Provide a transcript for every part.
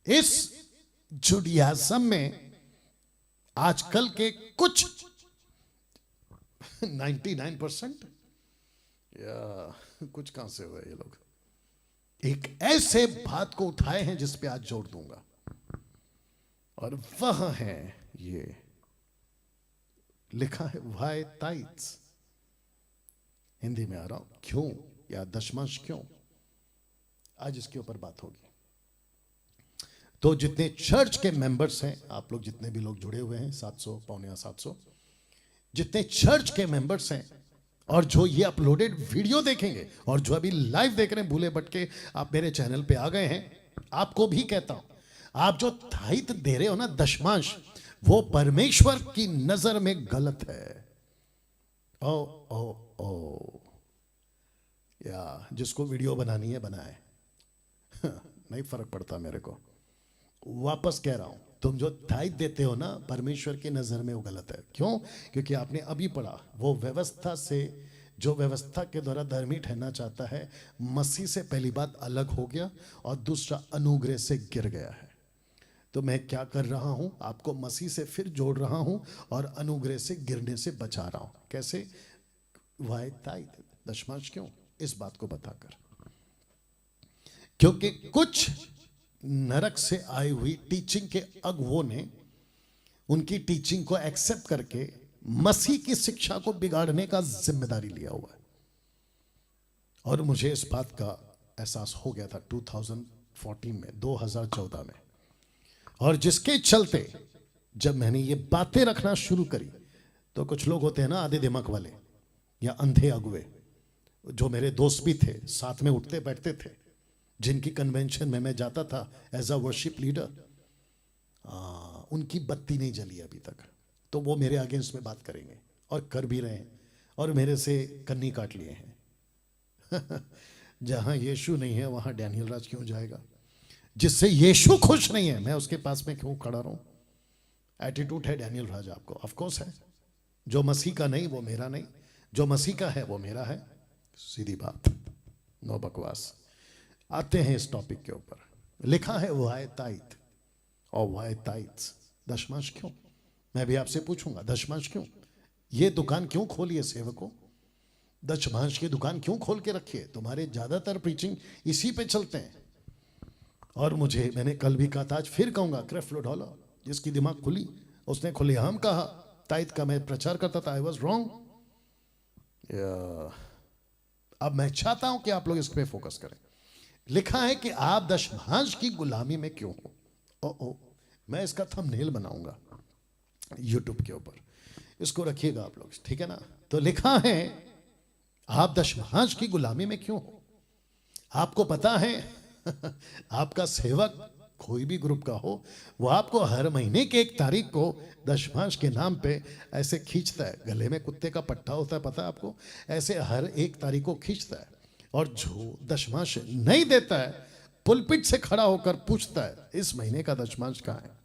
इस जुडियाज्म में आजकल के कुछ 99% या कुछ कहां से हुए ये लोग एक ऐसे बात को उठाए हैं जिस पे आज जोर दूंगा, और वह है ये लिखा है वाई टाइट्स। हिंदी में आ रहा हूं, क्यों या दशमांश क्यों, आज इसके ऊपर बात होगी। तो जितने चर्च के मेंबर्स हैं, आप लोग जितने भी लोग जुड़े हुए हैं, 700 पौने 700 जितने चर्च के मेंबर्स हैं, और जो ये अपलोडेड वीडियो देखेंगे और जो अभी लाइव देख रहे हैं, भूले भटके आप मेरे चैनल पे आ गए हैं, आपको भी कहता हूं, आप जो थाइत दे रहे हो ना, दशमांश, वो परमेश्वर की नजर में गलत है। ओ ओ ओ या जिसको वीडियो बनानी है बनाए, नहीं फर्क पड़ता मेरे को। वापस कह रहा हूं, तुम जो दायित्व देते हो ना, परमेश्वर की नजर में वो गलत है। क्यों? क्योंकि आपने अभी पढ़ा, वो व्यवस्था से, जो व्यवस्था के द्वारा धर्मी ठहरना चाहता है, मसीह से पहली बात अलग हो गया, और दूसरा अनुग्रह से गिर गया है। तो मैं क्या कर रहा हूं, आपको मसीह से फिर जोड़ रहा हूं और अनुग्रह से गिरने से बचा रहा हूं। कैसे? वाई ताइद, दशमांश क्यों, इस बात को बताकर। क्योंकि कुछ नरक से आई हुई टीचिंग के अगुओं ने उनकी टीचिंग को एक्सेप्ट करके मसीह की शिक्षा को बिगाड़ने का जिम्मेदारी लिया हुआ है। और मुझे इस बात का एहसास हो गया था 2014 में, 2014 में, और जिसके चलते जब मैंने ये बातें रखना शुरू करी, तो कुछ लोग होते हैं ना आधे दिमाग वाले या अंधे अगुए, जो मेरे दोस्त भी थे, साथ में उठते बैठते थे, जिनकी कन्वेंशन में मैं जाता था एज अ वर्शिप लीडर, उनकी बत्ती नहीं जली अभी तक, तो वो मेरे अगेंस्ट में बात करेंगे और कर भी रहे हैं, और मेरे से कन्नी काट लिए हैं। जहां यीशु नहीं है वहां डैनियल राज क्यों जाएगा? जिससे यीशु खुश नहीं है, मैं उसके पास में क्यों खड़ा रहूं? एटीट्यूड है डैनियल राज आपको, ऑफ कोर्स है। जो मसीह का नहीं वो मेरा नहीं, जो मसीह का है वो मेरा है, सीधी बात, नो बकवास। आते हैं इस टॉपिक के ऊपर। लिखा है वाई ताइथ, और वाई ताइथ्स, दशमांश क्यों। मैं भी आपसे पूछूंगा, दशमांश क्यों? ये दुकान क्यों खोली है सेवकों? दशमांश की दुकान क्यों खोल के रखी है? तुम्हारे ज्यादातर प्रीचिंग इसी पे चलते हैं। और मुझे, मैंने कल भी कहा था, आज फिर कहूंगा, क्रेफ्लो ढोला, जिसकी दिमाग खुली उसने खुलेआम कहा ताइथ का मैं प्रचार करता था, आई वॉज रॉन्ग। अब मैं चाहता हूं कि आप लोग इस पे फोकस करें। लिखा है कि आप दशमांश की गुलामी में क्यों हो। ओ मैं इसका थंबनेल बनाऊंगा यूट्यूब के ऊपर, इसको रखिएगा आप लोग, ठीक है ना? तो लिखा है आप दशमांश की गुलामी में क्यों हो। आपको पता है आपका सेवक कोई भी ग्रुप का हो, वो आपको हर महीने की 1 तारीख को दशमांश के नाम पे ऐसे खींचता है, गले में कुत्ते का पट्टा होता है, पता है आपको, ऐसे हर 1 तारीख को खींचता है, और जो दशमांश नहीं देता है, पुलपिट से खड़ा होकर पूछता है इस महीने का दशमांश कहां है।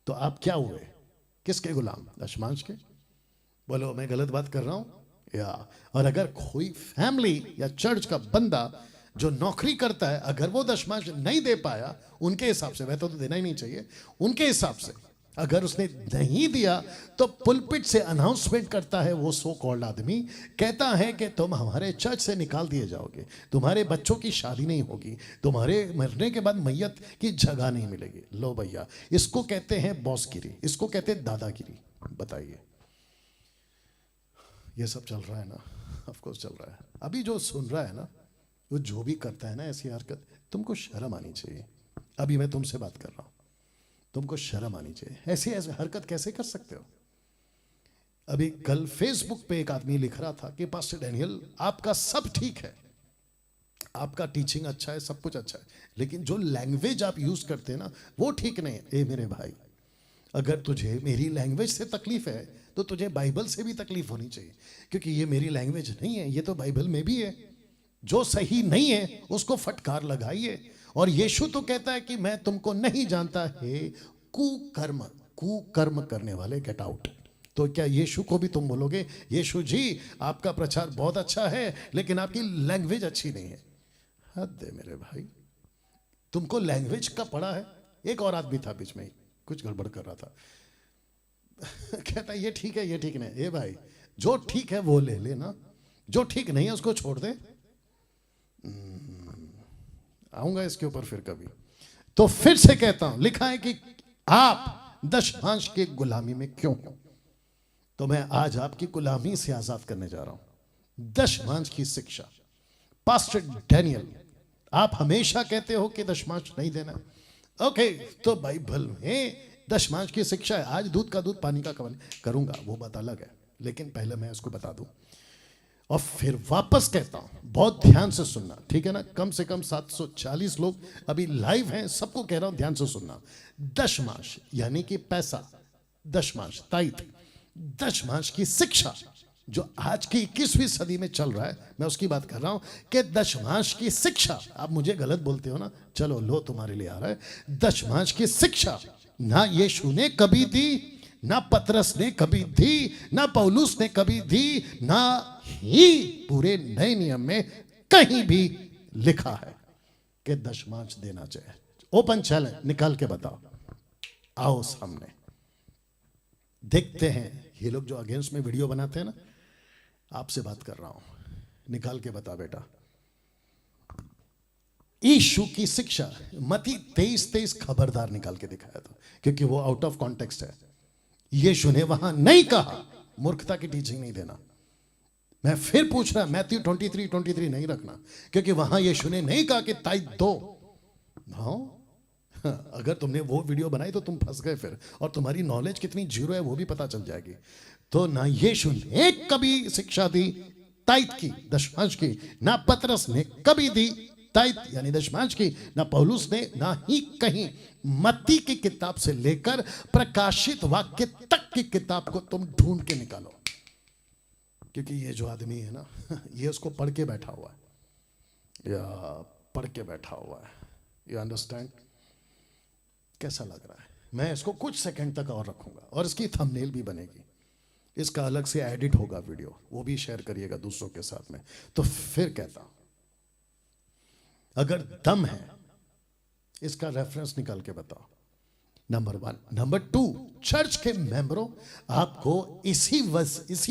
तो आप क्या हुए? किसके गुलाम? दशमांश के? बोलो मैं गलत बात कर रहा हूं या? और अगर कोई फैमिली या चर्च का बंदा जो नौकरी करता है, अगर वो दशमांश नहीं दे पाया, उनके हिसाब से, वह तो देना ही नहीं चाहिए, उनके हिसाब से अगर उसने नहीं दिया, तो पुलपिट से अनाउंसमेंट करता है वो सो कॉल्ड आदमी, कहता है कि तुम हमारे चर्च से निकाल दिए जाओगे, तुम्हारे बच्चों की शादी नहीं होगी, तुम्हारे मरने के बाद मैयत की जगह नहीं मिलेगी। लो भैया, इसको कहते हैं बॉसगिरी, इसको कहते हैं दादागिरी। बताइए, ये सब चल रहा है ना? ऑफ कोर्स चल रहा है। अभी जो सुन रहा है ना, वो जो भी करता है ना ऐसी हरकत, तुमको शर्म आनी चाहिए। अभी मैं तुमसे बात कर रहा हूं, तुमको शर्म आनी चाहिए। ऐसी हरकत कैसे कर सकते हो? अभी कल फेसबुक पे एक आदमी लिख रहा था कि पास्टर डैनियल, आपका सब ठीक है, आपका टीचिंग अच्छा है, सब कुछ अच्छा है, लेकिन जो लैंग्वेज आप यूज करते हैं ना, वो ठीक नहीं है। ए मेरे भाई, अगर तुझे मेरी लैंग्वेज से तकलीफ है, तो तुझे बाइबल से भी तकलीफ होनी चाहिए, क्योंकि ये मेरी लैंग्वेज नहीं है, ये तो बाइबल में भी है। जो सही नहीं है उसको फटकार लगाइए। और यीशु तो कहता है कि मैं तुमको नहीं जानता है, कुकर्म करने वाले, गेट आउट। तो क्या यीशु को भी तुम बोलोगे, यीशु जी आपका प्रचार बहुत अच्छा है, लेकिन आपकी लैंग्वेज अच्छी नहीं है? हद है मेरे भाई, तुमको लैंग्वेज का पड़ा है? एक और आदमी था बीच में ही, कुछ गड़बड़ कर रहा था। कहता ये ठीक है, ये ठीक नहीं। ए भाई, जो ठीक है वो ले लेना, जो ठीक नहीं है उसको छोड़ दे। आऊंगा इसके ऊपर फिर कभी। तो फिर से कहता हूं, लिखा है कि आप दशमांश की गुलामी में क्यों हो। तो मैं आज आपकी गुलामी से आजाद करने जा रहा हूं। दशमांश की शिक्षा। पास्टर डैनियल, आप हमेशा कहते हो कि दशमांश नहीं देना। ओके, तो बाइबल में दशमांश की शिक्षा है। आज दूध का दूध पानी का पानी करूंगा, वो बात अलग है, लेकिन पहले मैं इसको बता दूं और फिर वापस कहता हूं, बहुत ध्यान से सुनना, ठीक है ना। कम से कम 740 लोग अभी लाइव हैं, सबको कह रहा हूं ध्यान से सुनना। दशमांश यानी कि पैसा, दशमांश ताइथ, दशमांश की शिक्षा जो आज की 21वीं सदी में चल रहा है, मैं उसकी बात कर रहा हूं कि दशमांश की शिक्षा। आप मुझे गलत बोलते हो ना, चलो लो तुम्हारे लिए आ रहा है। दशमांश की शिक्षा ना यीशु ने कभी दी, ना पतरस ने कभी दी, ना पौलुस ने कभी दी, ना ही पूरे नए नियम में कहीं भी लिखा है कि दशमांश देना चाहिए। ओपन चैलेंज, निकाल के बताओ। आओ सामने देखते हैं। ये लोग जो अगेंस्ट में वीडियो बनाते हैं ना, आपसे बात कर रहा हूं, निकाल के बता बेटा। यीशु की शिक्षा, मत्ती 23:23 खबरदार निकाल के दिखाया था, क्योंकि वो आउट ऑफ कॉन्टेक्स्ट है। यीशु ने वहां नहीं कहा, मूर्खता की टीचिंग नहीं देना। मैं फिर पूछ रहा, मैथ्यू 23:23 नहीं रखना, क्योंकि वहां यीशु ने नहीं कहा कि ताइद दो। हाँ, अगर तुमने वो वीडियो बनाई तो तुम फंस गए फिर, और तुम्हारी नॉलेज कितनी जीरो है वो भी पता चल जाएगी। तो ना यीशु ने कभी शिक्षा दी ताइद की, दशमांश की, ना पतरस ने कभी दी ताइद यानी दशमांश की, ना पौलुस ने, ना ही कहीं। मत्ती की किताब से लेकर प्रकाशित वाक्य तक की किताब को तुम ढूंढ के निकालो, क्योंकि ये जो आदमी है ना, ये उसको पढ़ के बैठा हुआ है, या पढ़ के बैठा हुआ है। You understand? कैसा लग रहा है? मैं इसको कुछ सेकंड तक और रखूंगा, और इसकी थंबनेल भी बनेगी, इसका अलग से एडिट होगा वीडियो, वो भी शेयर करिएगा दूसरों के साथ में। तो फिर कहता हूं, अगर दम है, इसका रेफरेंस निकाल के बताओ। नंबर 1। नंबर 2, चर्च के मेंबरों, आपको इसी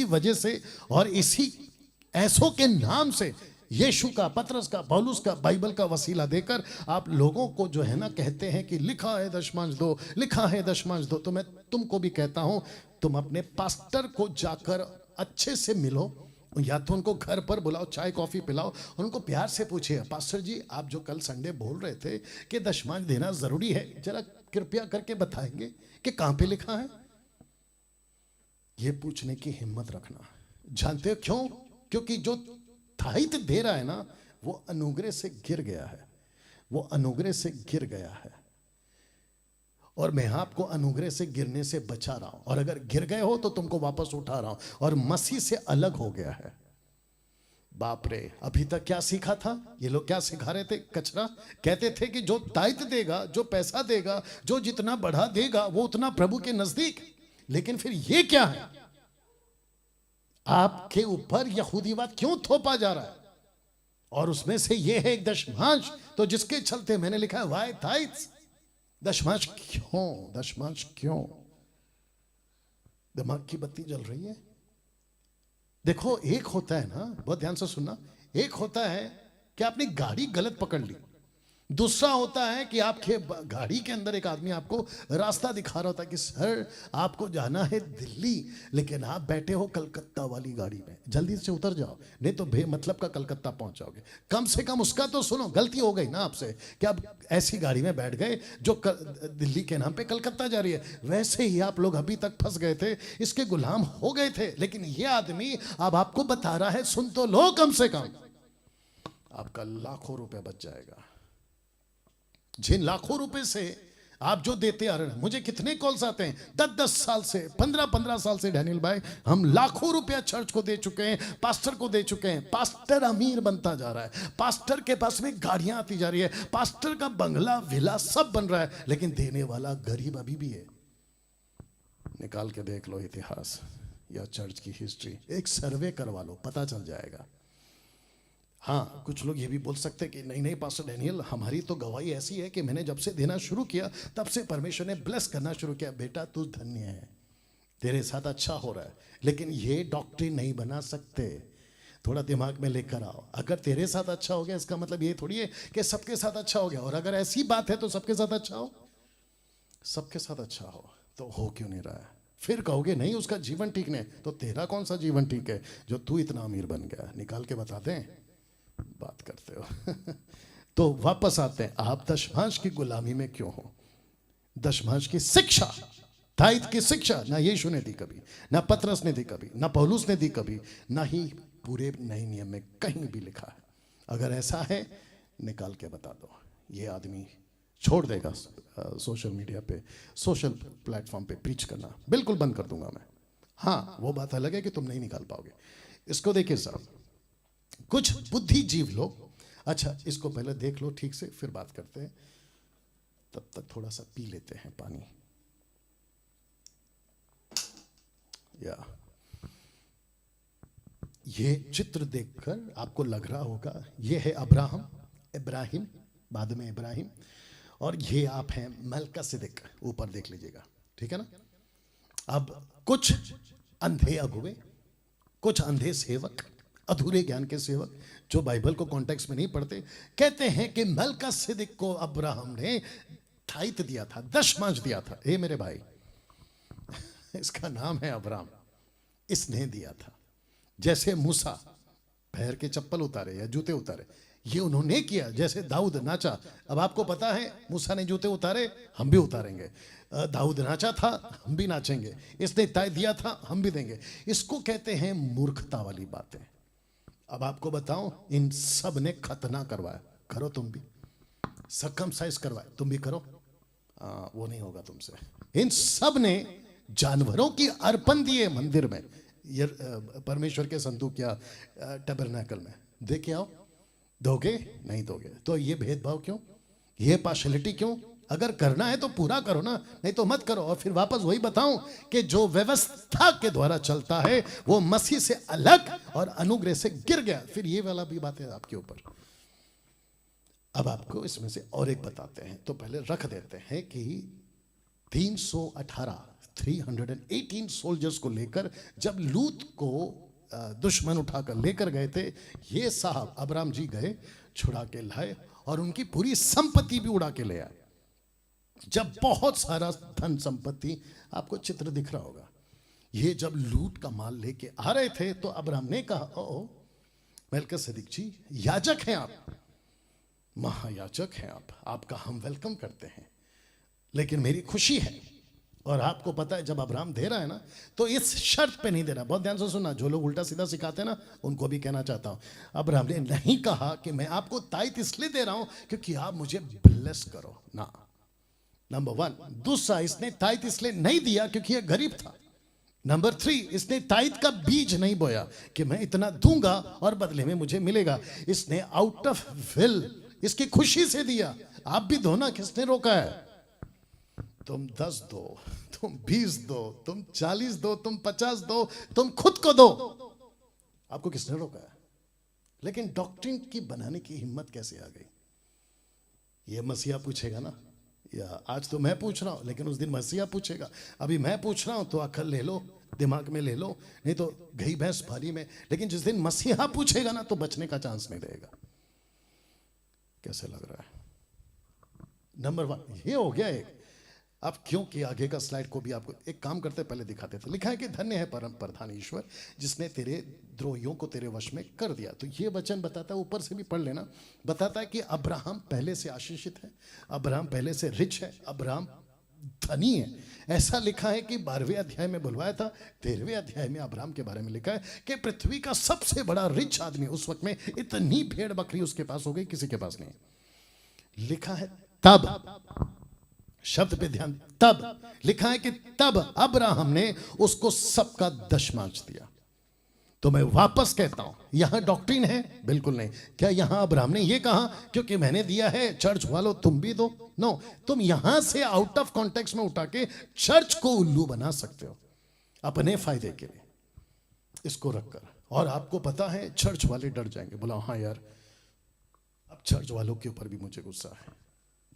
वजह से और इसी ऐसों के नाम से यीशु का, पतरस का, पौलुस का, बाइबल का वसीला देकर आप लोगों को जो है ना कहते हैं कि लिखा है दशमांश दो, लिखा है दशमांश दो। तो मैं तुमको भी कहता हूं, तुम अपने पास्टर को जाकर अच्छे से मिलो, या तो उनको घर पर बुलाओ, चाय कॉफी पिलाओ, और उनको प्यार से पूछिए, पास्टर जी आप जो कल संडे बोल रहे थे कि दशमांश देना जरूरी है, जरा कृपया करके बताएंगे कि कहां पे लिखा है। ये पूछने की हिम्मत रखना। जानते हो क्यों? क्योंकि जो ताइद दे रहा है ना, वो अनुग्रह से गिर गया है, वो अनुग्रह से गिर गया है, और मैं आपको अनुग्रह से गिरने से बचा रहा हूं। और अगर गिर गए हो तो तुमको वापस उठा रहा हूं, और मसीह से अलग हो गया है। बाप रे, अभी तक क्या सीखा था ये लोग? क्या सिखा रहे थे? कचरा। कहते थे कि जो ताइद देगा, जो पैसा देगा, जो जितना बढ़ा देगा, वो उतना प्रभु के नजदीक। लेकिन फिर ये क्या है? आपके ऊपर यहूदीवाद क्यों थोपा जा रहा है? और उसमें से ये है एक दशमांश, तो जिसके चलते मैंने लिखा है वाई ताइद्स। दशमांश क्यों? दशमांश क्यों? दिमाग की बत्ती जल रही है? देखो, एक होता है ना, बहुत ध्यान से सुनना, एक होता है कि आपने गाड़ी गलत पकड़ ली, दूसरा होता है कि आपके गाड़ी के अंदर एक आदमी आपको रास्ता दिखा रहा होता है कि सर आपको जाना है दिल्ली, लेकिन आप बैठे हो कलकत्ता वाली गाड़ी में, जल्दी से उतर जाओ, नहीं तो बेमतलब का कलकत्ता पहुंच जाओगे। कम से कम उसका तो सुनो। गलती हो गई ना आपसे कि आप ऐसी गाड़ी में बैठ गए जो दिल्ली के नाम पे कलकत्ता जा रही है। वैसे ही आप लोग अभी तक फंस गए थे, इसके गुलाम हो गए थे। लेकिन ये आदमी अब आपको बता रहा है, सुन तो लो, कम से कम आपका लाखों रुपया बच जाएगा। जिन लाखों रुपए से आप जो देते आ रहे हैं, मुझे कितने कॉल्स आते हैं 10-10 साल से, 15-15 साल से, डैनियल भाई हम लाखों रुपया चर्च को दे चुके हैं, पास्टर को दे चुके हैं। पास्टर अमीर बनता जा रहा है, पास्टर के पास में गाड़ियां आती जा रही है, पास्टर का बंगला विला सब बन रहा है, लेकिन देने वाला गरीब अभी भी है। निकाल के देख लो इतिहास या चर्च की हिस्ट्री, एक सर्वे करवा लो, पता चल जाएगा। हाँ, कुछ लोग ये भी बोल सकते हैं कि नहीं नहीं पास्टर डैनियल, हमारी तो गवाही ऐसी है कि मैंने जब से देना शुरू किया तब से परमेश्वर ने ब्लेस करना शुरू किया। बेटा तू धन्य है, तेरे साथ अच्छा हो रहा है, लेकिन ये डॉक्ट्रिन नहीं बना सकते। थोड़ा दिमाग में लेकर आओ। अगर तेरे साथ अच्छा हो गया इसका मतलब ये थोड़ी है कि सबके साथ अच्छा हो गया, और अगर ऐसी बात है तो सबके साथ अच्छा हो, सबके साथ अच्छा हो हो क्यों नहीं रहा है? फिर कहोगे नहीं उसका जीवन ठीक नहीं, तो तेरा कौन सा जीवन ठीक है जो तू इतना अमीर बन गया? निकाल के बता दें, बात करते हो। तो वापस आते हैं, आप दशमांश की गुलामी में क्यों हो? दशमांश की शिक्षा, ताइद की शिक्षा ना यीशु ने दी कभी, ना पतरस ने दी कभी, ना पौलुस ने दी कभी, ना ही पूरे नए नियम में कहीं भी लिखा है। अगर ऐसा है निकाल के बता दो। ये आदमी छोड़ देगा सोशल मीडिया पे, सोशल प्लेटफॉर्म पे प्रीच करना, बिल्कुल बंद कर दूंगा मैं। हाँ, वो बात अलग है कि तुम नहीं निकाल पाओगे। इसको देखिए साहब, कुछ बुद्धिजीव लोग, अच्छा इसको पहले देख लो ठीक से, फिर बात करते हैं। तब तक थोड़ा सा पी लेते हैं पानी। या ये चित्र देखकर आपको लग रहा होगा ये है अब्राहम, इब्राहिम, बाद में इब्राहिम, और ये आप हैं मेल्किसेदेक, ऊपर देख लीजिएगा, ठीक है ना। अब कुछ अंधे अगुवे, कुछ अंधे सेवक, अधूरे ज्ञान के सेवक जो बाइबल को कॉन्टेक्स्ट में नहीं पढ़ते, कहते हैं कि मेल्किसेदेक को अब्राहम ने ताइथ दिया था, दशमांश दिया था। ए मेरे भाई, इसका नाम है अब्राहम, इसने दिया था। जैसे मूसा पैर के चप्पल उतारे या जूते उतारे, ये उन्होंने किया। जैसे दाऊद नाचा, अब आपको पता है मूसा ने जूते उतारे, हम भी उतारेंगे। दाऊद नाचा था, हम भी नाचेंगे। इसने तय दिया था, हम भी देंगे। इसको कहते हैं मूर्खता वाली बातें। अब आपको बताऊं, इन सब ने खतना करवाया, करो तुम भी। सर्कमसाइज करवाया, तुम भी करो। वो नहीं होगा तुमसे। इन सब ने जानवरों की अर्पण दिए मंदिर में, परमेश्वर के संदूक या टैबरनेकल में। देखे आओ, दोगे नहीं दोगे। तो ये भेदभाव क्यों, ये पार्शलिटी क्यों? अगर करना है तो पूरा करो ना, नहीं तो मत करो। और फिर वापस वही बताऊं कि जो व्यवस्था के द्वारा चलता है वो मसीह से अलग और अनुग्रह से गिर गया। फिर ये वाला भी बात है आपके ऊपर। अब आपको इसमें से और एक बताते हैं, तो पहले रख देते हैं कि 318 सोल्जर्स को लेकर जब लूत को दुश्मन उठाकर लेकर गए थे, ये साहब अब्राम जी गए, छुड़ा के लाए और उनकी पूरी संपत्ति भी उड़ा के ले आए। जब बहुत सारा धन संपत्ति, आपको चित्र दिख रहा होगा, ये जब लूट का माल लेके आ रहे थे तो अब्राम ने कहा, ओ मेल्किसेदेक जी, याजक हैं आप, महायाजक हैं आप, आपका हम वेलकम करते हैं, लेकिन मेरी खुशी है। और आपको पता है जब अब्राहम दे रहा है ना, तो इस शर्त पे नहीं दे रहा। बहुत ध्यान से सुनना, जो लोग उल्टा सीधा सिखाते हैं ना, उनको भी कहना चाहता हूं। अब्राहम ने नहीं कहा कि मैं आपको ताइथ इसलिए दे रहा हूं क्योंकि आप मुझे ब्लेस करो ना, नंबर 1। दूसरा, इसने ताइथ इसलिए नहीं दिया क्योंकि यह गरीब था। नंबर 3, इसने ताइथ का बीज नहीं बोया कि मैं इतना दूंगा और बदले में मुझे मिलेगा। इसने आउट ऑफ विल, इसकी खुशी से दिया। आप भी दो ना, किसने रोका है? तुम 10 दो, तुम 20 दो, तुम 40 दो, तुम 50 दो, तुम खुद को दो, आपको किसने रोका है? लेकिन डॉक्ट्रिन की बनाने की हिम्मत कैसे आ गई? ये मसीहा पूछेगा ना, या आज तो मैं पूछ रहा हूं, लेकिन उस दिन मसीहा पूछेगा। अभी मैं पूछ रहा हूं तो अकल ले लो, दिमाग में ले लो, नहीं तो गई भैंस पानी में। लेकिन जिस दिन मसीहा पूछेगा ना, तो बचने का चांस नहीं रहेगा। कैसे लग रहा है? नंबर 1 ये हो गया एक। अब क्योंकि आगे का स्लाइड को भी आपको एक काम करते पहले दिखाते थे। लिखा है कि धन्य है परम प्रधान ईश्वर जिसने तेरे द्रोहियों को तेरे वश में कर दिया। तो ये वचन बताता है, ऊपर से भी पढ़ लेना, बताता है कि अब्राहम पहले से आशीषित है, अब्राहम पहले से रिच है, अब्राहम धनी है। ऐसा लिखा है कि 12वें अध्याय में बुलवाया था, 13वें अध्याय में अब्राहम के बारे में लिखा है कि पृथ्वी का सबसे बड़ा रिच आदमी उस वक्त में, इतनी भेड़ बकरी उसके पास हो गई, किसी के पास नहीं। लिखा है तब, शब्द पे ध्यान, तब लिखा है कि तब अब्राहम ने उसको सबका दशमांश दिया। तो मैं वापस कहता हूं, यहां डॉक्ट्रिन है? बिल्कुल नहीं। क्या यहां अब्राहम ने यह कहा क्योंकि मैंने दिया है चर्च वालों तुम भी दो? नो, तुम यहां से आउट ऑफ कॉन्टेक्स्ट में उठा के चर्च को उल्लू बना सकते हो अपने फायदे के लिए, इसको रखकर। और आपको पता है चर्च वाले डर जाएंगे, बोला हाँ यार अब चर्च वालों के ऊपर भी मुझे गुस्सा है,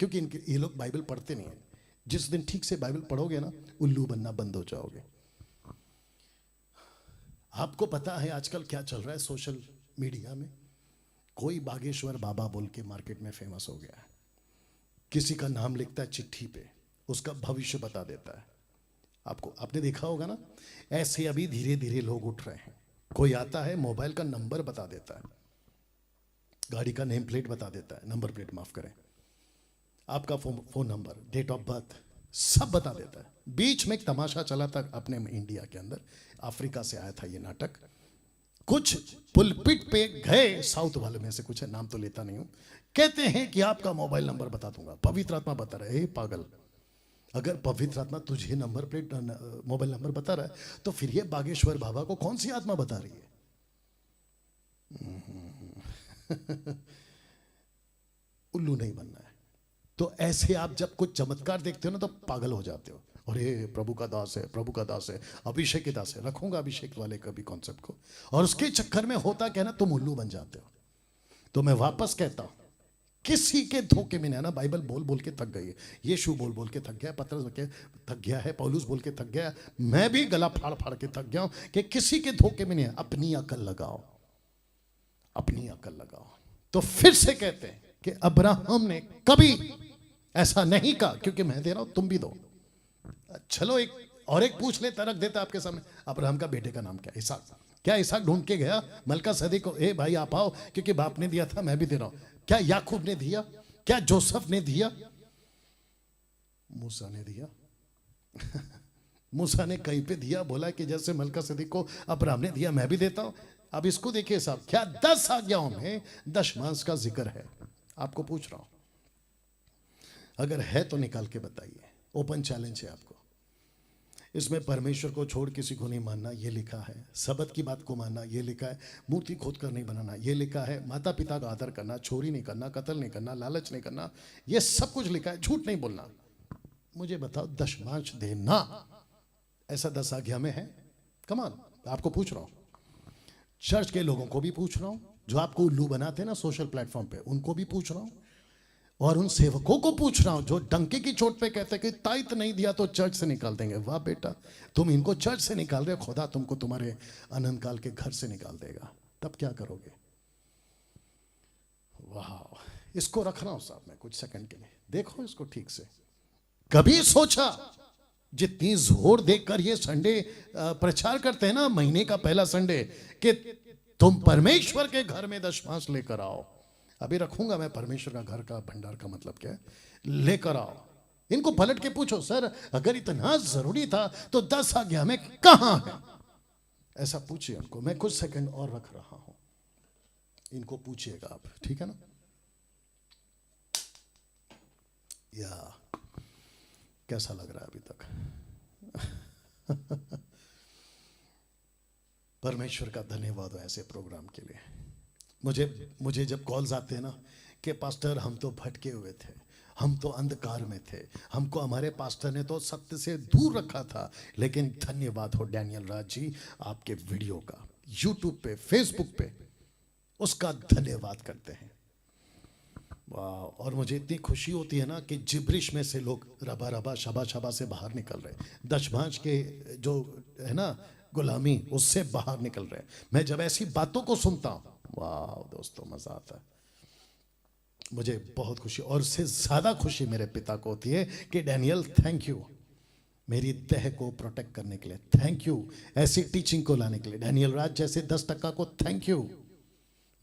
क्योंकि इनके ये लोग बाइबल पढ़ते नहीं है। जिस दिन ठीक से बाइबल पढ़ोगे ना, उल्लू बनना बंद हो जाओगे। आपको पता है आजकल क्या चल रहा है सोशल मीडिया में? कोई बागेश्वर बाबा बोल के मार्केट में फेमस हो गया है, किसी का नाम लिखता है चिट्ठी पे, उसका भविष्य बता देता है। आपने देखा होगा ना, ऐसे अभी धीरे धीरे लोग उठ रहे हैं। कोई आता है मोबाइल का नंबर बता देता है, गाड़ी का नेम प्लेट बता देता है, नंबर प्लेट माफ करें, आपका phone number, date of birth सब बता देता है। बीच में एक तमाशा चला था अपने इंडिया के अंदर, अफ्रीका से आया था ये नाटक। कुछ पुलपिट पे गए, साउथ वाले में से कुछ है, नाम तो लेता नहीं हूं, कहते हैं कि आपका मोबाइल नंबर बता दूंगा। पवित्र आत्मा बता रहा है, पागल, अगर पवित्र आत्मा तुझे नंबर प्लेट मोबाइल नंबर बता रहा है तो फिर ये बागेश्वर बाबा को कौन सी आत्मा बता रही है? उल्लू नहीं बनना है। तो ऐसे आप जब कुछ चमत्कार देखते हो ना तो पागल हो जाते हो, अरे प्रभु का दास है, प्रभु का दास है, अभिषेक के दास है। रखूंगा अभिषेक वाले कभी कॉन्सेप्ट को, और उसके चक्कर में होता क्या ना, तुम उल्लू बन जाते हो। तो मैं वापस कहता हूं, किसी के धोखे में नहीं आना। बाइबल बोल बोल के थक गई है, यीशु बोल बोल के थक गया, पतरस थक गया है, पौलुस बोल के थक गया, मैं भी गला फाड़ फाड़ के थक गया हूं कि किसी के धोखे में नहीं है। अपनी अकल लगाओ, अपनी अकल लगाओ। तो फिर से कहते हैं कि अब्राहम ने कभी ऐसा नहीं कहा, क्योंकि मैं दे रहा हूं तुम भी दो। चलो एक और एक पूछ ले, रख देता आपके सामने। अब्राहम का बेटे का नाम क्या? इसहाक। क्या इसहाक ढूंढ के गया मलका सदी को, ए भाई आप आओ क्योंकि बाप ने दिया था, मैं भी दे रहा हूं? क्या याकूब ने दिया? क्या जोसेफ ने दिया? मूसा ने दिया। मूसा ने कहीं पे दिया, बोला कि जैसे मलका सदी को अब्राहम ने दिया, मैं भी देता हूं। अब इसको देखिए साहब, क्या 10 आज्ञाओं में दशमांश का जिक्र है? आपको पूछ रहा हूं, अगर है तो निकाल के बताइए। ओपन चैलेंज है आपको। इसमें परमेश्वर को छोड़ किसी को नहीं मानना, ये लिखा है। सबत की बात को मानना, ये लिखा है। मूर्ति खोद कर नहीं बनाना, ये लिखा है। माता पिता का आदर करना, चोरी नहीं करना, कत्ल नहीं करना, लालच नहीं करना, ये सब कुछ लिखा है। झूठ नहीं बोलना। मुझे बताओ, दशमांश देना ऐसा 10 आज्ञा में है? कमाल। आपको पूछ रहा हूं, चर्च के लोगों को भी पूछ रहा हूं, जो आपको उल्लू बनाते हैं ना सोशल प्लेटफॉर्म पे, उनको भी पूछ रहा हूं, और उन सेवकों को पूछ रहा हूं जो डंके की चोट पे कहते हैं कि ताइत नहीं दिया तो चर्च से निकाल देंगे। वाह बेटा, तुम इनको चर्च से निकाल रहे हो, खुदा तुमको तुम्हारे अनंत काल के घर से निकाल देगा, तब क्या करोगे? वाह, इसको रख रहा हूं साहब मैं कुछ सेकंड के लिए, देखो इसको ठीक से। कभी सोचा जितनी जोर देकर ये संडे प्रचार करते हैं ना, महीने का पहला संडे, कि तुम परमेश्वर के घर में दशमांश लेकर आओ। अभी रखूंगा मैं परमेश्वर का घर का भंडार का मतलब क्या है, लेकर आओ। इनको पलट के पूछो, सर अगर इतना जरूरी था तो 10 आज्ञा में कहां है? ऐसा पूछिए उनको। मैं कुछ सेकंड और रख रहा हूं, इनको पूछिएगा आप, ठीक है ना? या कैसा लग रहा है अभी तक? परमेश्वर का धन्यवाद हो ऐसे प्रोग्राम के लिए। मुझे जब कॉल्स आते हैं ना कि पास्टर हम तो भटके हुए थे, हम तो अंधकार में थे, हमको हमारे पास्टर ने तो सत्य से दूर रखा था, लेकिन धन्यवाद हो डैनियल राज जी आपके वीडियो का, यूट्यूब पे, फेसबुक पे, उसका धन्यवाद करते हैं। वाह। और मुझे इतनी खुशी होती है ना कि जिब्रिश में से लोग रबा रबा शबा शबा से बाहर निकल रहे, दशमांश के जो है ना गुलामी, उससे बाहर निकल रहे। मैं जब ऐसी बातों को सुनता हूं, वाह दोस्तों, मजा आता है, मुझे बहुत खुशी। और उससे ज्यादा खुशी मेरे पिता को होती है कि डैनियल थैंक यू मेरी देह को प्रोटेक्ट करने के लिए, थैंक यू ऐसी टीचिंग को लाने के लिए, डैनियल राज जैसे 10% को थैंक यू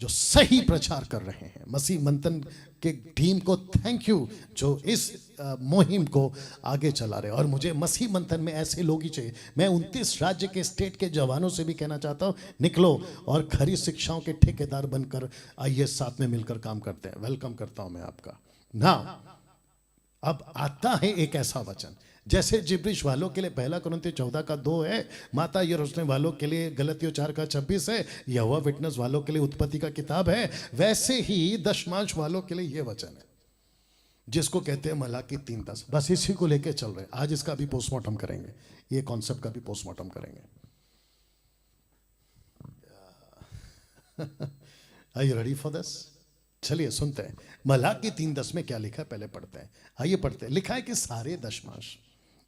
जो सही प्रचार कर रहे हैं, मसीह मंथन के टीम को थैंक यू जो इस मुहिम को आगे चला रहे। और मुझे मसीह मंथन में ऐसे लोग ही चाहिए। मैं 29 राज्य के स्टेट के जवानों से भी कहना चाहता हूँ, निकलो और खरी शिक्षाओं के ठेकेदार बनकर आइए, साथ में मिलकर काम करते हैं। वेलकम करता हूं मैं आपका ना। अब आता है एक ऐसा वचन, जैसे जिब्रिश वालों के लिए 1 कुरिन्थियों 14:2 है, माता यरूशलेम वालों के लिए गलतियों 4:26 है, यहोवा विटनेस वालों के लिए उत्पत्ति का किताब है, वैसे ही दशमांश वालों के लिए यह वचन है जिसको कहते हैं मलाकी 3:10। बस इसी को लेके चल रहे हैं। आज इसका भी पोस्टमार्टम करेंगे, ये कॉन्सेप्ट का भी पोस्टमार्टम करेंगे। Are you ready for this? चलिए सुनते हैं मलाकी 3:10 में क्या लिखा है, पहले पढ़ते हैं। आइए पढ़ते हैं। लिखा है कि सारे दशमांश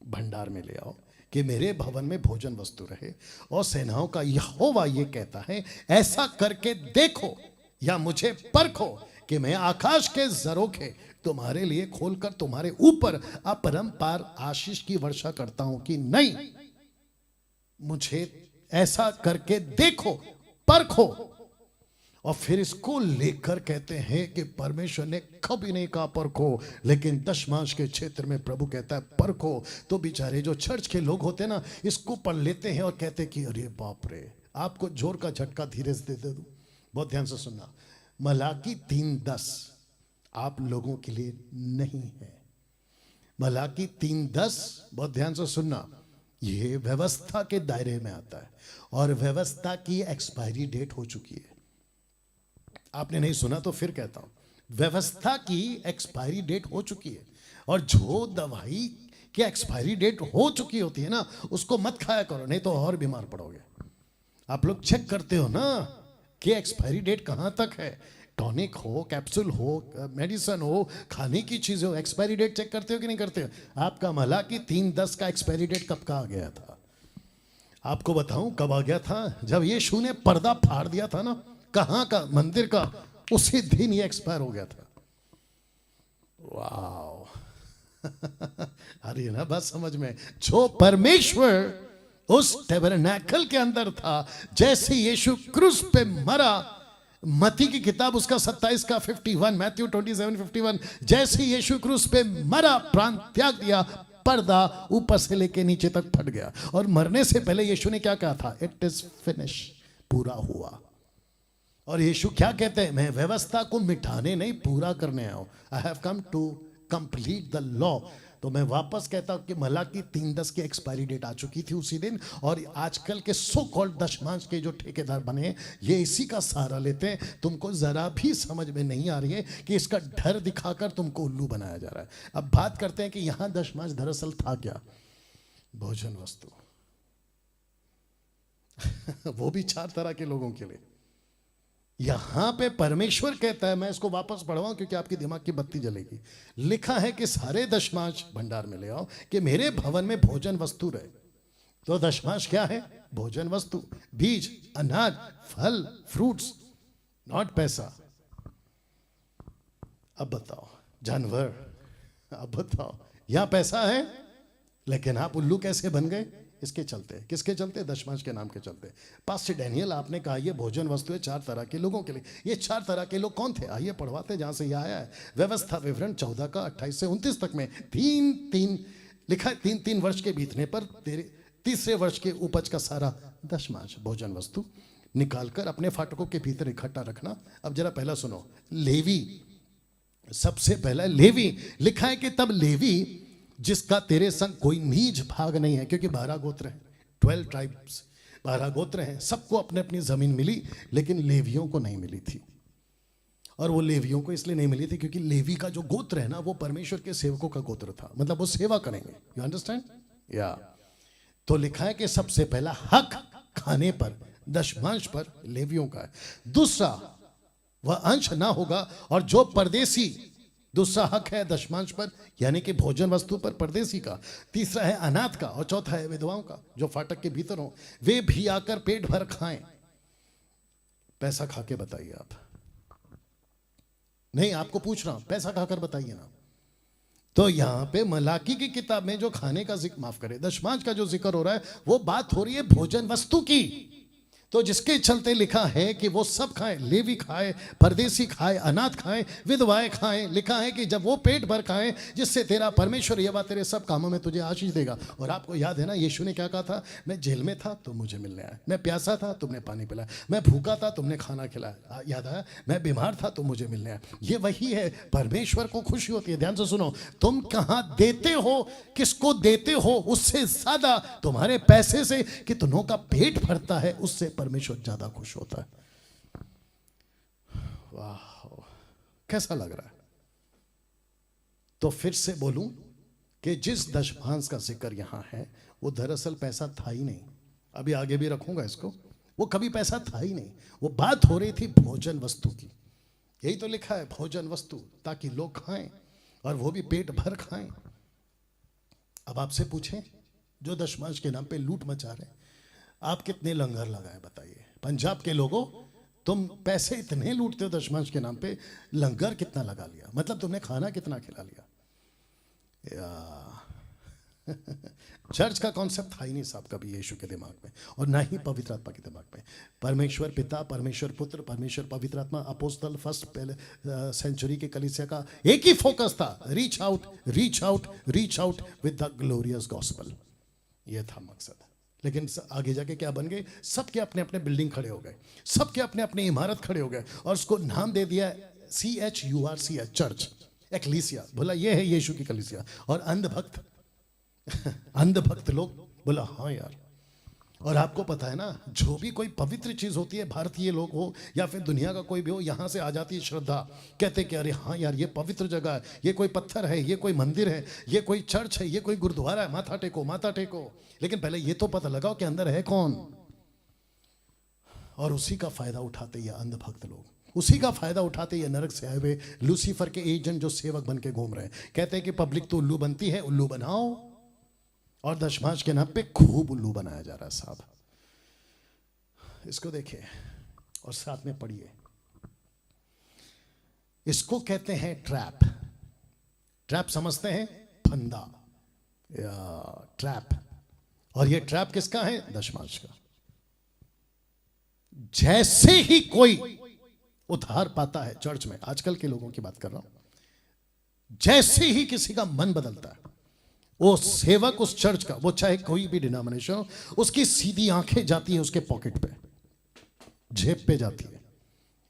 भंडार में ले आओ कि मेरे भवन में भोजन वस्तु रहे, और सेनाओं का यहोवा ये कहता है, ऐसा करके देखो या मुझे परखो कि मैं आकाश के झरोखे तुम्हारे लिए खोलकर तुम्हारे ऊपर अपरंपार आशीष की वर्षा करता हूं कि नहीं। मुझे ऐसा करके देखो, परखो। और फिर इसको लेकर कहते हैं कि परमेश्वर ने कभी नहीं कहा परखो, लेकिन दशमांश के क्षेत्र में प्रभु कहता है परखो। तो बेचारे जो चर्च के लोग होते हैं ना, इसको पढ़ लेते हैं और कहते हैं कि अरे बाप रे। आपको जोर का झटका धीरे से दे दूं, बहुत ध्यान से सुनना। मलाकी 3:10 आप लोगों के लिए नहीं है। मलाकी 3:10 बहुत ध्यान से सुनना, ये व्यवस्था के दायरे में आता है, और व्यवस्था की एक्सपायरी डेट हो चुकी है। आपने नहीं सुना तो फिर कहता हूं, व्यवस्था की एक्सपायरी डेट हो चुकी है। और जो दवाई की एक्सपायरी डेट हो चुकी होती है ना, उसको मत खाया करो, नहीं तो और बीमार पड़ोगे। आप लोग चेक करते हो ना कि एक्सपायरी डेट कहां तक है। टॉनिक हो, कैप्सूल हो, मेडिसिन हो, खाने की चीज हो, एक्सपायरी डेट चेक करते हो कि नहीं करते हो? आपका मलाकी 3:10 का एक्सपायरी डेट कब का आ गया था? आपको बताऊं कब आ गया था? जब यीशु ने पर्दा फाड़ दिया था ना, कहां का? मंदिर का। उसी दिन ये एक्सपायर हो गया था। वाओ। अरे ना बात समझ में। जो परमेश्वर उस टैबरनैकल के अंदर था, जैसे यीशु क्रूस पे मरा, मत्ती की किताब उसका 27 का 51, मैथ्यू 27:51, जैसे यीशु क्रूस पे मरा, प्राण त्याग दिया, पर्दा ऊपर से लेके नीचे तक फट गया। और मरने से पहले यीशु ने क्या कहा था? इट इज फिनिश, पूरा हुआ। और यीशु क्या कहते हैं? मैं व्यवस्था को मिटाने नहीं, पूरा करने आया हूं। I have come to complete the law. तो मैं वापस कहता हूं कि मलाकी 3:10 की एक्सपायरी डेट आ चुकी थी उसी दिन। और आजकल के सो कॉल्ड दशमांश के जो ठेकेदार बने हैं, ये इसी का सहारा लेते हैं। तुमको जरा भी समझ में नहीं आ रही है कि इसका डर दिखाकर तुमको उल्लू बनाया जा रहा है। अब बात करते हैं कि यहां दशमांश दरअसल था क्या? भोजन वस्तु। वो भी 4 तरह के लोगों के लिए। यहां पे परमेश्वर कहता है, मैं इसको वापस पढ़वाऊं क्योंकि आपकी दिमाग की बत्ती जलेगी। लिखा है कि सारे दशमांश भंडार में ले आओ कि मेरे भवन में भोजन वस्तु रहे। तो दशमांश क्या है? भोजन वस्तु, बीज, अनाज, फल, फ्रूट्स, नॉट पैसा। अब बताओ, जानवर। अब बताओ, यहां पैसा है, लेकिन आप उल्लू कैसे बन गए? इसके चलते। किसके चलते? दशमांश के नाम के चलते। पास्टर डैनियल, आपने कहा ये भोजन वस्तु है 4 तरह के लोगों के लिए। ये 4 तरह के लोग कौन थे? आइए पढ़वाते जहां से ये आया है। व्यवस्था विवरण 14 का 28 से 29 तक में 3-3 लिखा है। 3-3 वर्ष के बीतने पर तेरे तीसरे वर्ष के उपज का सारा दशमांश भोजन वस्तु निकालकर अपने फाटकों के भीतर इकट्ठा रखना। अब जरा पहला सुनो, लेवी। सबसे पहला लेवी। लिखा है कि तब लेवी जिसका तेरे संग कोई नीच भाग नहीं है, क्योंकि 12 गोत्र हैं, 12 ट्राइब्स, 12 गोत्र हैं, सबको अपने अपनी जमीन मिली, लेकिन लेवियों को नहीं मिली थी। और वो लेवियों को इसलिए नहीं मिली थी क्योंकि लेवी का जो गोत्र है ना, वो परमेश्वर के सेवकों का गोत्र था। मतलब वो सेवा करेंगे। You understand? या तो लिखा है कि सबसे पहला हक खाने पर, दशमांश पर लेवियों का है। दूसरा, वह अंश ना होगा। और जो परदेसी, दूसरा हक है दशमांश पर, यानी कि भोजन वस्तु पर परदेसी का। तीसरा है अनाथ का, और चौथा है विधवाओं का जो फाटक के भीतर हो, वे भी आकर पेट भर खाएं। पैसा खा के बताइए आप। नहीं, आपको पूछ रहा हूं, पैसा खाकर बताइए ना। तो यहां पे मलाकी की किताब में जो खाने का जिक्र, माफ करे, दशमांश का जो जिक्र हो रहा है, वो बात हो रही है भोजन वस्तु की। तो जिसके चलते लिखा है कि वो सब खाएं, लेवी खाए, परदेसी खाए, अनाथ खाएं, विधवाएं खाएं। लिखा है कि जब वो पेट भर खाएं, जिससे तेरा परमेश्वर यहोवा तेरे सब कामों में तुझे आशीष देगा। और आपको याद है ना, यीशु ने क्या कहा था? मैं जेल में था तो मुझे मिलने आया, मैं प्यासा था तुमने पानी पिलाया, मैं भूखा था तुमने खाना खिलाया। याद आया? मैं बीमार था तो मुझे मिलने आया। ये वही है, परमेश्वर को खुशी होती है। ध्यान से सुनो, तुम कहां देते हो, किसको देते हो, उससे ज्यादा तुम्हारे पैसे से कितनों का पेट भरता है, उससे परमेश्वर ज्यादा खुश होता है। वाह, कैसा लग रहा है? तो फिर से बोलूं कि जिस दशमांश का जिक्र यहां है, वो दरअसल पैसा था ही नहीं। अभी आगे भी रखूंगा इसको, वो कभी पैसा था ही नहीं, वो बात हो रही थी भोजन वस्तु की। यही तो लिखा है, भोजन वस्तु, ताकि लोग खाएं और वो भी पेट भर खाएं। अब आपसे पूछें, जो दशमांश के नाम पे लूट मचा रहे, आप कितने लंगर लगाए बताइए? पंजाब के लोगों, तुम पैसे इतने लूटते हो दशमांश के नाम पे, लंगर कितना लगा लिया? मतलब तुमने खाना कितना खिला लिया? चर्च का कॉन्सेप्ट था ही नहीं साहब कभी यीशु के दिमाग में, और ना ही पवित्र आत्मा के दिमाग में। परमेश्वर पिता, परमेश्वर पुत्र, परमेश्वर पवित्र आत्मा, अपोस्तल, फर्स्ट पहले सेंचुरी की कलीसिया का एक ही फोकस था, reach out, reach out, reach out with the glorious gospel. यह था मकसद। लेकिन आगे जाके क्या बन गए? सबके अपने अपने बिल्डिंग खड़े हो गए, सबके अपने अपने इमारत खड़े हो गए, और उसको नाम दे दिया CHURCH, चर्च, एक्लीसिया। बोला ये है यीशु की कलीसिया। और अंधभक्त अंधभक्त लोग बोला हाँ यार। और आपको पता है ना, जो भी कोई पवित्र चीज होती है, भारतीय लोग हो या फिर दुनिया का कोई भी हो, यहां से आ जाती है श्रद्धा। कहते कि अरे हाँ यार, ये पवित्र जगह है, ये कोई पत्थर है, ये कोई मंदिर है, ये कोई चर्च है, ये कोई गुरुद्वारा है, माथा टेको, माथा टेको। लेकिन पहले ये तो पता लगाओ कि अंदर है कौन। और उसी का फायदा उठाते ये अंधभक्त लोग, उसी का फायदा उठाते ये नरक से आए हुए लूसीफर के एजेंट जो सेवक बन के घूम रहे हैं। कहते हैं कि पब्लिक तो उल्लू बनती है, उल्लू बनाओ। और दशमांश के नाम पे खूब उल्लू बनाया जा रहा है साहब। इसको देखिए और साथ में पढ़िए। इसको कहते हैं ट्रैप। ट्रैप समझते हैं? फंदा या ट्रैप। और ये ट्रैप किसका है? दशमांश का। जैसे ही कोई उद्धार पाता है चर्च में, आजकल के लोगों की बात कर रहा हूं, जैसे ही किसी का मन बदलता है, वो सेवक उस चर्च का, वो चाहे कोई भी डिनोमिनेशन हो, उसकी सीधी आंखें जाती है उसके पॉकेट पे, जेब पे जाती है।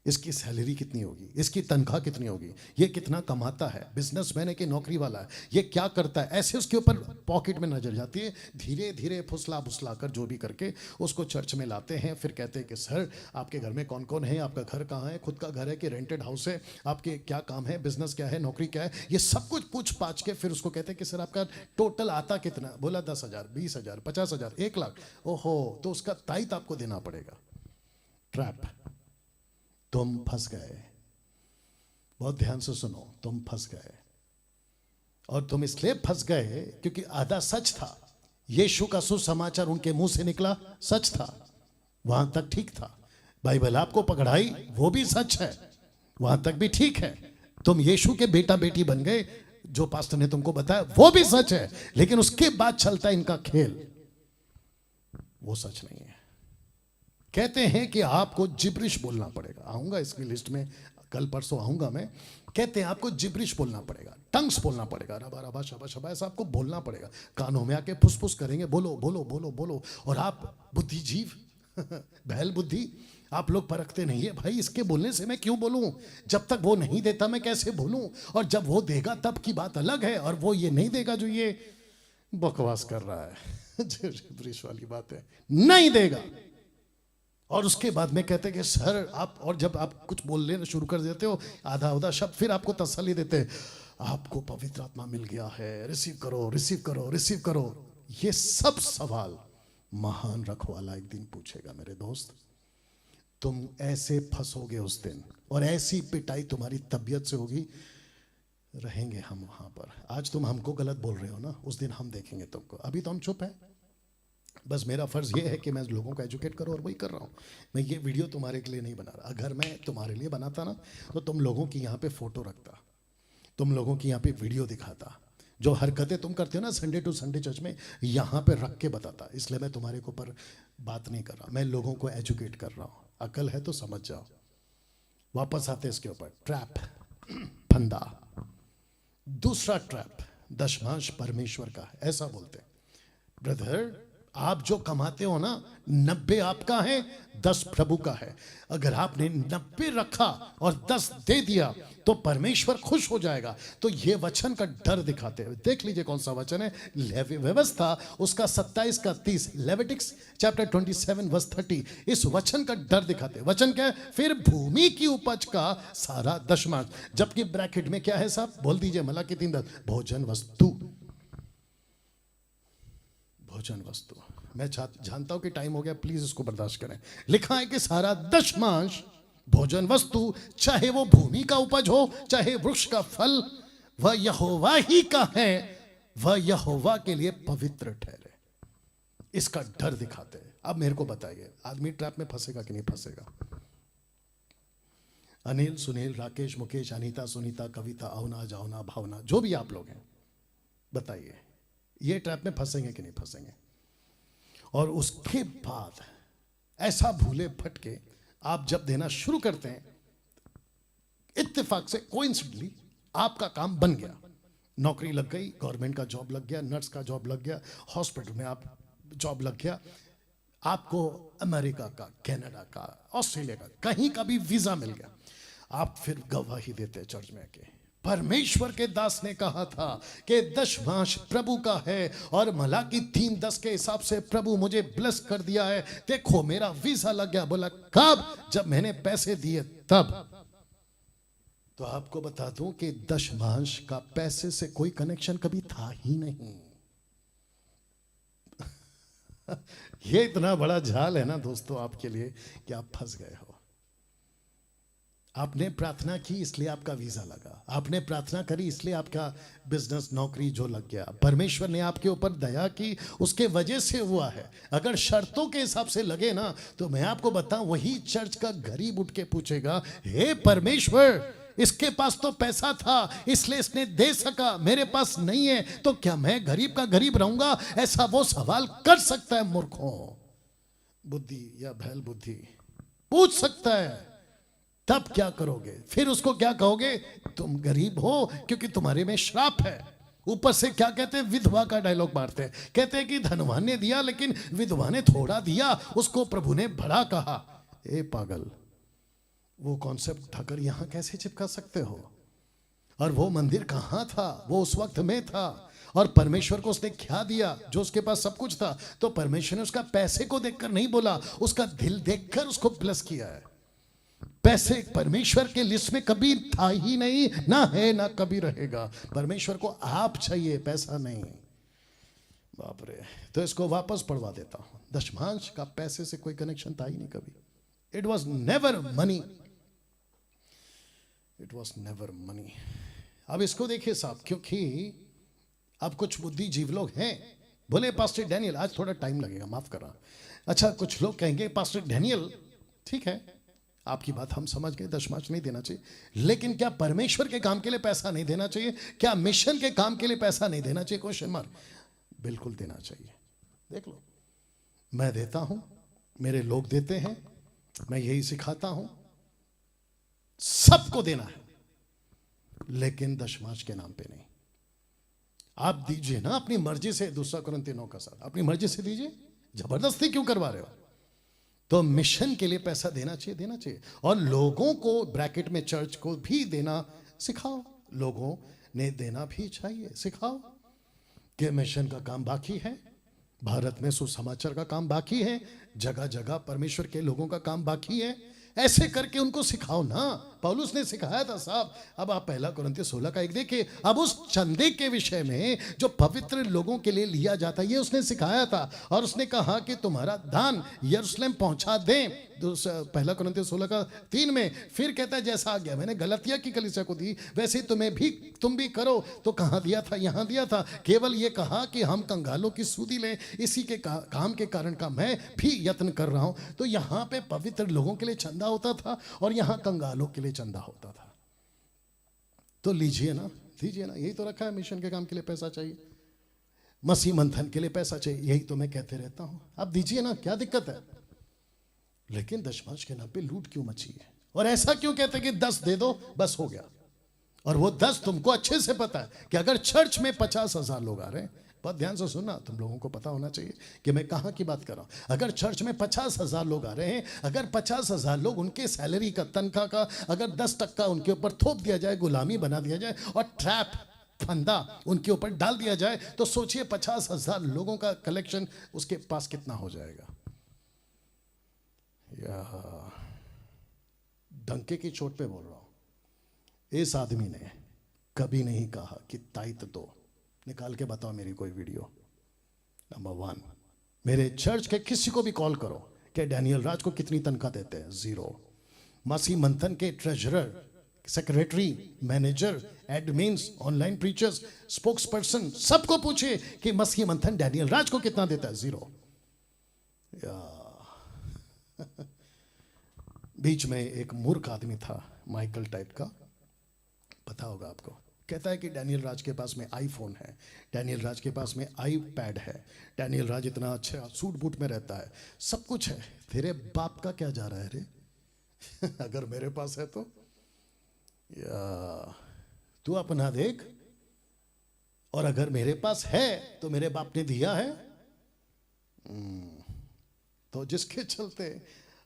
इसकी सैलरी कितनी होगी, इसकी तनख्वाह कितनी होगी, ये कितना कमाता है, बिजनेसमैन है कि नौकरी वाला है, ये क्या करता है, ऐसे उसके ऊपर पॉकेट में नजर जाती है। धीरे धीरे फुसला फुसला कर जो भी करके उसको चर्च में लाते हैं। फिर कहते हैं कि सर आपके घर में कौन कौन है, आपका घर कहाँ है, खुद का घर है कि रेंटेड हाउस है, आपके क्या काम है, बिजनेस क्या है, नौकरी क्या है, ये सब कुछ पूछ पाछ के फिर उसको कहते हैं कि सर आपका टोटल आता कितना? बोला 10,000, 20,000, 50,000, 1,00,000। ओहो, तो उसका ताइत आपको देना पड़ेगा। ट्रैप। तुम फंस गए। बहुत ध्यान से सुनो, तुम फंस गए। और तुम इसलिए फंस गए क्योंकि आधा सच था। यीशु का सुसमाचार उनके मुंह से निकला सच था, वहां तक ठीक था। बाइबल आपको पकड़ाई, वो भी सच है, वहां तक भी ठीक है। तुम यीशु के बेटा बेटी बन गए, जो पास्टर ने तुमको बताया वो भी सच है। लेकिन उसके बाद चलता है इनका खेल, वो सच नहीं है। कहते हैं कि आपको जिब्रिश बोलना पड़ेगा। आऊंगा इसकी लिस्ट में, कल परसों आऊंगा मैं। कहते हैं आपको जिब्रिश बोलना पड़ेगा, टंग्स बोलना पड़ेगा, रबा रबा शबा शबा, ऐसा आपको बोलना पड़ेगा। कानों में आके फुस फुस करेंगे, बोलो बोलो बोलो बोलो। और आप बुद्धिजीव बैल बुद्धि, आप लोग परखते नहीं है भाई, इसके बोलने से मैं क्यों बोलूं? जब तक वो नहीं देता मैं कैसे बोलूं? और जब वो देगा तब की बात अलग है, और वो ये नहीं देगा जो ये बकवास कर रहा है। जिब्रिश वाली बात है, नहीं देगा। और उसके बाद में कहते हैं कि सर आप, और जब आप कुछ बोलने शुरू कर देते हो आधा आधा शब्द, फिर आपको तसल्ली देते हैं, आपको पवित्र आत्मा मिल गया है, रिसीव करो रिसीव करो रिसीव करो। ये सब सवाल महान रखवाला एक दिन पूछेगा मेरे दोस्त। तुम ऐसे फंसोगे उस दिन, और ऐसी पिटाई तुम्हारी तबीयत से होगी, रहेंगे हम वहां पर। आज तुम हमको गलत बोल रहे हो ना, उस दिन हम देखेंगे तुमको। अभी तो हम चुप हैं। बस मेरा फर्ज ये है कि मैं लोगों को एजुकेट करूं, और वही कर रहा हूं। मैं ये वीडियो तुम्हारे के लिए नहीं बना रहा। अगर मैं तुम्हारे लिए बनाता ना, तो तुम लोगों की यहाँ पे फोटो रखता, तुम लोगों की यहाँ पे वीडियो दिखाता, जो हरकतें तुम करते हो ना संडे टू संडे चर्च में, यहाँ पे रख के बताता। इसलिए मैं तुम्हारे को ऊपर बात नहीं कर रहा, मैं लोगों को एजुकेट कर रहा हूँ। अकल है तो समझ जाओ। वापस आते इसके ऊपर, ट्रैप, फंदा। दूसरा ट्रैप दशमांश परमेश्वर का है, ऐसा बोलते हैं। ब्रदर, आप जो कमाते हो ना, 90 आपका है, 10 प्रभु का है। अगर आपने 90 रखा और 10 दे दिया तो परमेश्वर खुश हो जाएगा। तो ये वचन का डर दिखाते हैं। देख लीजिए कौन सा वचन है, लेवी व्यवस्था उसका 27 का 30, लेविटिक्स चैप्टर 27 वर्स 30। इस वचन का डर दिखाते हैं। वचन क्या है? फिर भूमि की उपज का सारा दशमांश। जबकि ब्रैकेट में क्या है साहब, बोल दीजिए, मलाकी 3:10, भोजन वस्तु। भोजन वस्तु। मैं जानता हूं कि टाइम हो गया, प्लीज इसको बर्दाश्त करें। लिखा है कि सारा दशमांश भोजन वस्तु, चाहे वो भूमि का उपज हो चाहे वृक्ष का फल, वह यहोवा ही का है, वह यहोवा के लिए पवित्र ठहरे। इसका डर दिखाते हैं। अब मेरे को बताइए, आदमी ट्रैप में फंसेगा कि नहीं फंसेगा? अनिल, सुनील, राकेश, मुकेश, अनीता, सुनीता, कविता, अवना, जावना, भावना, जो भी आप लोग हैं, बताइए ये ट्रैप में फंसेंगे कि नहीं फंसेंगे? और उसके बाद ऐसा भूले भटके आप जब देना शुरू करते हैं, इत्तेफाक से कोइंसिडेंटली आपका काम बन गया, नौकरी लग गई, गवर्नमेंट का जॉब लग गया, नर्स का जॉब लग गया, हॉस्पिटल में आप जॉब लग गया, आपको अमेरिका का, कनाडा का, ऑस्ट्रेलिया का, कहीं का भी वीजा मिल गया, आप फिर गवाही देते चर्च में आके, परमेश्वर के दास ने कहा था कि दशमांश प्रभु का है, और मलाकी 3:10 के हिसाब से प्रभु मुझे ब्लेस कर दिया है, देखो मेरा वीजा लग गया। बोला कब? जब मैंने पैसे दिए तब। तो आपको बता दूं कि दशमांश का पैसे से कोई कनेक्शन कभी था ही नहीं। ये इतना बड़ा जाल है ना दोस्तों आपके लिए कि आप फंस गए हो। आपने प्रार्थना की इसलिए आपका वीजा लगा, आपने प्रार्थना करी इसलिए आपका बिजनेस, नौकरी जो लग गया, परमेश्वर ने आपके ऊपर दया की, उसके वजह से हुआ है। अगर शर्तों के हिसाब से लगे ना, तो मैं आपको बताऊं, वही चर्च का गरीब उठ के पूछेगा, हे परमेश्वर, इसके पास तो पैसा था इसलिए इसने दे सका, मेरे पास नहीं है तो क्या मैं गरीब का गरीब रहूंगा? ऐसा वो सवाल कर सकता है। मूर्खों, बुद्धि या बैल बुद्धि पूछ सकता है। तब क्या करोगे? फिर उसको क्या कहोगे? तुम गरीब हो क्योंकि तुम्हारे में श्राप है। ऊपर से क्या कहते हैं? विधवा का डायलॉग मारते हैं, कहते हैं कि धनवान ने दिया लेकिन विधवा ने थोड़ा दिया, उसको प्रभु ने बड़ा कहा। ए पागल, वो कॉन्सेप्ट उठाकर यहां कैसे चिपका सकते हो? और वो मंदिर कहां था? वो उस वक्त में था, और परमेश्वर को उसने क्या दिया? जो उसके पास सब कुछ था। तो परमेश्वर ने उसका पैसे को देखकर नहीं बोला, उसका दिल देखकर उसको ब्लेस किया है। पैसे परमेश्वर के लिस्ट में कभी था ही नहीं, ना है ना कभी रहेगा। परमेश्वर को आप चाहिए, पैसा नहीं। बाप रे। तो इसको वापस पढ़वा देता हूं। दशमांश का पैसे से कोई कनेक्शन था ही नहीं कभी। It was never money, it was never money. अब इसको देखिए साहब, क्योंकि अब कुछ बुद्धिजीवी लोग हैं, बोले पास्टर डैनियल, आज थोड़ा टाइम लगेगा, माफ करना। अच्छा, कुछ लोग कहेंगे पास्टर डैनियल, ठीक है आपकी बात हम समझ गए, दशमांश नहीं देना चाहिए, लेकिन क्या परमेश्वर के काम के लिए पैसा नहीं देना चाहिए? क्या मिशन के काम के लिए पैसा नहीं देना चाहिए? Question mark. बिल्कुल देना चाहिए। देख लो, मैं देता हूं, मेरे लोग देते हैं, मैं यही सिखाता हूं, सबको देना है, लेकिन दशमांश के नाम पे नहीं। आप दीजिए ना अपनी मर्जी से। 2 कुरिन्थियों 9:7 अपनी मर्जी से दीजिए, जबरदस्ती क्यों करवा रहे हो? तो मिशन के लिए पैसा देना चाहिए, देना चाहिए। और लोगों को, ब्रैकेट में चर्च को भी देना सिखाओ, लोगों ने देना भी चाहिए, सिखाओ कि मिशन का काम बाकी है, भारत में सुसमाचार का काम बाकी है, जगह जगह परमेश्वर के लोगों का काम बाकी है। ऐसे करके उनको सिखाओ ना। पौलुस ने सिखाया था साहब। अब आप 1 कुरिन्थियों 16:1 देखिए। अब उस चंदे के विषय में जो पवित्र लोगों के लिए लिया जाता है, ये उसने सिखाया था। और उसने कहा कि तुम्हारा दान यरूशलेम पहुंचा दें, 1 कुरिन्थियों 16:3 में। फिर कहता है जैसा आ गया मैंने गलतिया की कलीसिया को दी, वैसे तुम भी करो। तो कहाँ दिया था? यहाँ दिया था। केवल ये कहा कि हम कंगालों की सूदी लें, इसी के काम के कारण का मैं भी यत्न कर रहा हूं। तो यहाँ पे पवित्र लोगों के लिए चंदा होता था और यहाँ कंगालों के लिए चंदा होता था। तो लीजिए ना, दीजिए ना। यही तो रखा है, मिशन के काम के लिए पैसा चाहिए, मसीह मंथन के लिए पैसा चाहिए, यही तो मैं कहते रहता हूं। आप दीजिए ना, क्या दिक्कत है? लेकिन दशमांश के नाम पे लूट क्यों मची है? और ऐसा क्यों कहते हैं कि 10 दे दो बस हो गया? और वो 10 तुमको अच्छे से पता है कि अगर चर्च में 50,000 लोग आ रहे हैं, बहुत ध्यान से सुनना, तुम लोगों को पता होना चाहिए कि मैं कहां की बात कर रहा हूं। अगर चर्च में 50,000 लोग आ रहे हैं, अगर 50,000 लोग उनके सैलरी का, तनख्वाह का अगर 10% उनके ऊपर थोप दिया जाए, गुलामी बना दिया जाए और ट्रैप, फंदा उनके ऊपर डाल दिया जाए, तो सोचिए 50,000 लोगों का कलेक्शन उसके पास कितना हो जाएगा। डंके की चोट पे बोल रहा हूं। इस आदमी ने कभी नहीं कहा कि ताइत दो। निकाल के बताओ मेरी कोई वीडियो। नंबर 1। मेरे चर्च के किसी को भी कॉल करो कि डैनियल राज को कितनी तनख्वाह देते हैं, 0। मसीह मंथन के treasurer, secretary, manager, admins, online preachers, spokes person, सबको पूछे कि मसीह मंथन डैनियल राज को कितना देता है, 0। बीच में एक मूर्ख आदमी था, माइकल टाइप का, पता होगा आपको। कहता है कि डैनियल राज के पास में आईफोन है, डैनियल राज के पास में आईपैड है, डैनियल राज इतना अच्छा सूट बूट में रहता है, सब कुछ है। तेरे बाप का क्या जा रहा है रे? अगर मेरे पास है तो या तू अपना देख, और अगर मेरे पास है तो मेरे बाप ने दिया है। तो जिसके चलते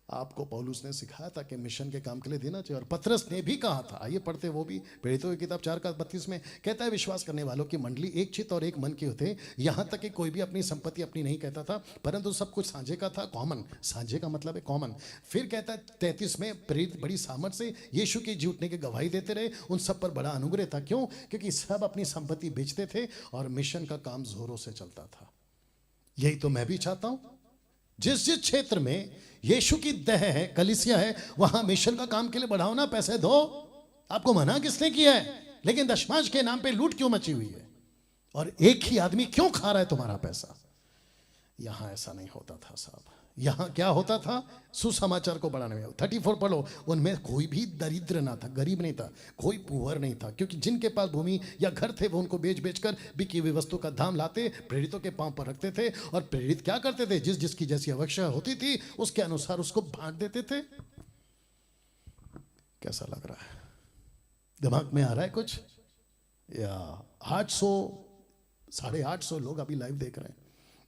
आपको पौलुस ने सिखाया था कि मिशन के काम के लिए देना चाहिए। और पतरस ने भी कहा था, आइए पढ़ते वो भी, प्रेरितों की किताब 4:32 में कहता है, विश्वास करने वालों की मंडली एक चित्त और एक मन के होते, यहाँ तक कि कोई भी अपनी संपत्ति अपनी नहीं कहता था, परंतु सब कुछ साझे का था, कॉमन। साझे का मतलब है कॉमन। फिर कहता है 33 में, प्रेरित बड़ी सामर्थ से यीशु के जी उठने की गवाही देते रहे, उन सब पर बड़ा अनुग्रह था। क्यों? क्योंकि सब अपनी संपत्ति बेचते थे और मिशन का काम जोरों से चलता था। यही तो मैं भी चाहता हूं, जिस जिस क्षेत्र में यीशु की देह है, कलीसिया है, वहां मिशन का काम के लिए बढ़ाओ ना, पैसे दो। आपको मना किसने किया है? लेकिन दशमांश के नाम पे लूट क्यों मची हुई है? और एक ही आदमी क्यों खा रहा है तुम्हारा पैसा? यहां ऐसा नहीं होता था साहब। यहां क्या होता था? सुसमाचार को बढ़ाने में। 34 पढ़ो, उनमें कोई भी दरिद्र ना था, गरीब नहीं था, कोई पुअर नहीं था, क्योंकि जिनके पास भूमि या घर थे वो उनको बेच बेचकर बिकी हुई वस्तु का दाम लाते, प्रेरितों के पांव पर रखते थे। और प्रेरित क्या करते थे? जिस जिसकी जैसी आवश्यकता होती थी उसके अनुसार उसको बांट देते थे। कैसा लग रहा है? दिमाग में आ रहा है कुछ? या 800 850 लोग अभी लाइव देख रहे हैं।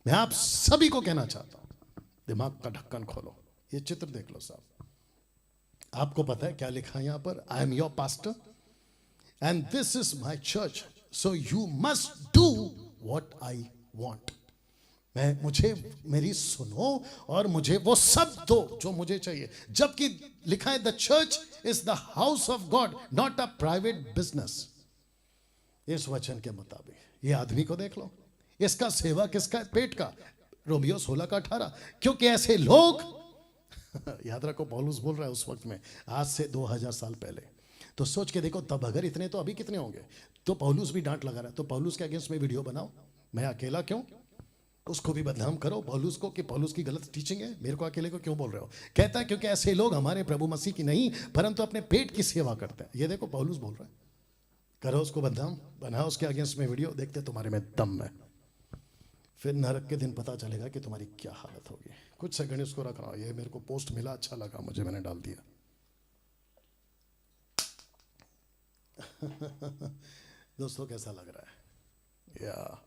मैं आप सभी को कहना चाहता हूं, दिमाग का ढक्कन खोलो, ये चित्र देख लो साहब। आपको पता है क्या लिखा है यहां पर? I am your pastor and this is my church, so you must do what I want. मुझे मेरी सुनो और मुझे वो सब दो जो मुझे चाहिए। जबकि लिखा है the church is the house of God, not a private business. इस वचन के मुताबिक ये आदमी को देख लो, इसका सेवा किसका? पेट का। रोमियो 16:18। क्योंकि ऐसे लोग याद रखो, पौलुस बोल रहा है उस वक्त में, आज से 2000 साल पहले। तो सोच के देखो, तब अगर इतने तो अभी कितने होंगे? तो पौलुस भी डांट लगा रहा है। तो पौलुस के अगेंस्ट में वीडियो बनाओ, मैं अकेला क्यों? उसको भी बदनाम करो पौलुस को कि पौलुस की गलत टीचिंग है, मेरे को अकेले को क्यों बोल रहे हो? कहता है क्योंकि ऐसे लोग हमारे प्रभु मसीह की नहीं परंतु अपने पेट की सेवा करते हैं। ये देखो पौलुस बोल रहा है, करो उसको बदनाम, बनाओ उसके अगेंस्ट में वीडियो, देखते तुम्हारे में दम है। फिर नरक के दिन पता चलेगा कि तुम्हारी क्या हालत होगी। कुछ सेकंड इसको रख रहा हूं, ये मेरे को पोस्ट मिला, अच्छा लगा मुझे, मैंने डाल दिया। दोस्तों कैसा लग रहा है? या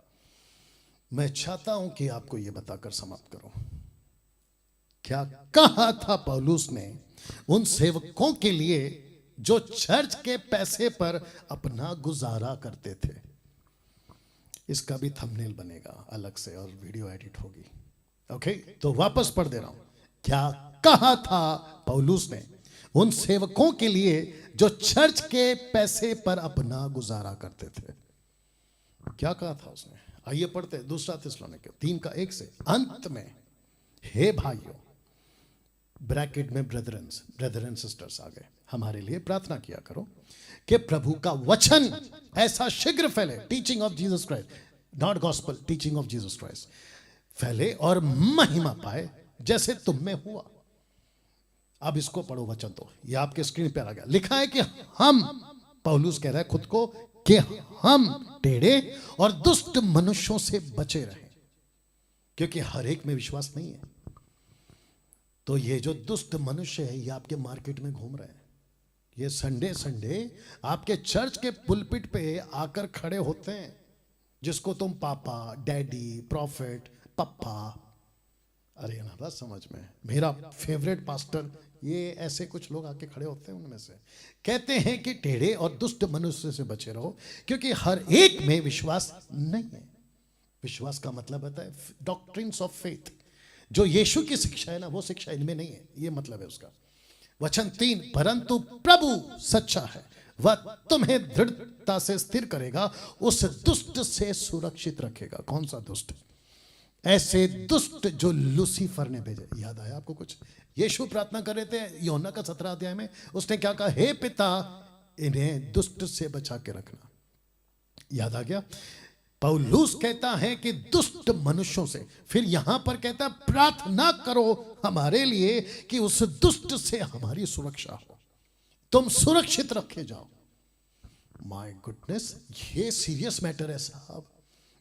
मैं चाहता हूं कि आपको यह बताकर समाप्त करूं, क्या कहा था पौलुस ने उन सेवकों के लिए जो चर्च के पैसे पर अपना गुजारा करते थे। इसका भी थंबनेल बनेगा अलग से और वीडियो एडिट होगी। ओके, तो वापस पढ़ दे रहा हूं। क्या कहा था पौलुस ने उन सेवकों के लिए जो चर्च के पैसे पर अपना गुजारा करते थे? क्या कहा था उसने? आइए पढ़ते हैं 2 थिस्सलुनीके 3:1 से। अंत में हे भाइयों, ब्रैकेट में ब्रदर एंड सिस्टर्स आ गए, हमारे लिए प्रार्थना किया करो कि प्रभु का वचन ऐसा शीघ्र फैले, teaching of Jesus Christ, not gospel, teaching of Jesus Christ, फैले और महिमा पाए जैसे तुम में हुआ। अब इसको पढ़ो वचन, तो ये आपके स्क्रीन पे आ गया। लिखा है कि हम, पौलुस कह रहा है खुद को, कि हम टेढ़े और दुष्ट मनुष्यों से बचे रहे, क्योंकि हर एक में विश्वास नहीं है। तो ये जो दुष्ट मनुष्य है ये आपके मार्केट में घूम रहे हैं। ये संडे आपके चर्च के पुलपिट पे आकर खड़े होते हैं, जिसको तुम पापा, डैडी, प्रॉफिट, पप्पा, अरे ना बस समझ में, मेरा फेवरेट पास्टर, ये ऐसे कुछ लोग आके खड़े होते हैं, उनमें से कहते हैं कि टेढ़े और दुष्ट मनुष्य से बचे रहो, क्योंकि हर एक में विश्वास नहीं है। विश्वास का मतलब होता है डॉक्ट्रिन्स ऑफ फेथ, जो यीशु की शिक्षा है ना, वो शिक्षा इनमें नहीं है, ये मतलब है उसका। वचन 3, परंतु प्रभु सच्चा है, वह तुम्हें दृढ़ता से स्थिर करेगा, उस दुष्ट से सुरक्षित रखेगा। कौन सा दुष्ट? ऐसे दुष्ट जो लूसीफर ने भेजे। याद आया आपको कुछ? यीशु प्रार्थना कर रहे थे यूहन्ना का 17 अध्याय में, उसने क्या कहा? हे पिता, इन्हें दुष्ट से बचा के रखना। याद आ गया? पौलुस कहता है कि दुष्ट मनुष्यों से, फिर यहां पर कहता है प्रार्थना करो हमारे लिए कि उस दुष्ट से हमारी सुरक्षा हो, तुम सुरक्षित रखे जाओ। माय गुडनेस, ये सीरियस मैटर है साहब,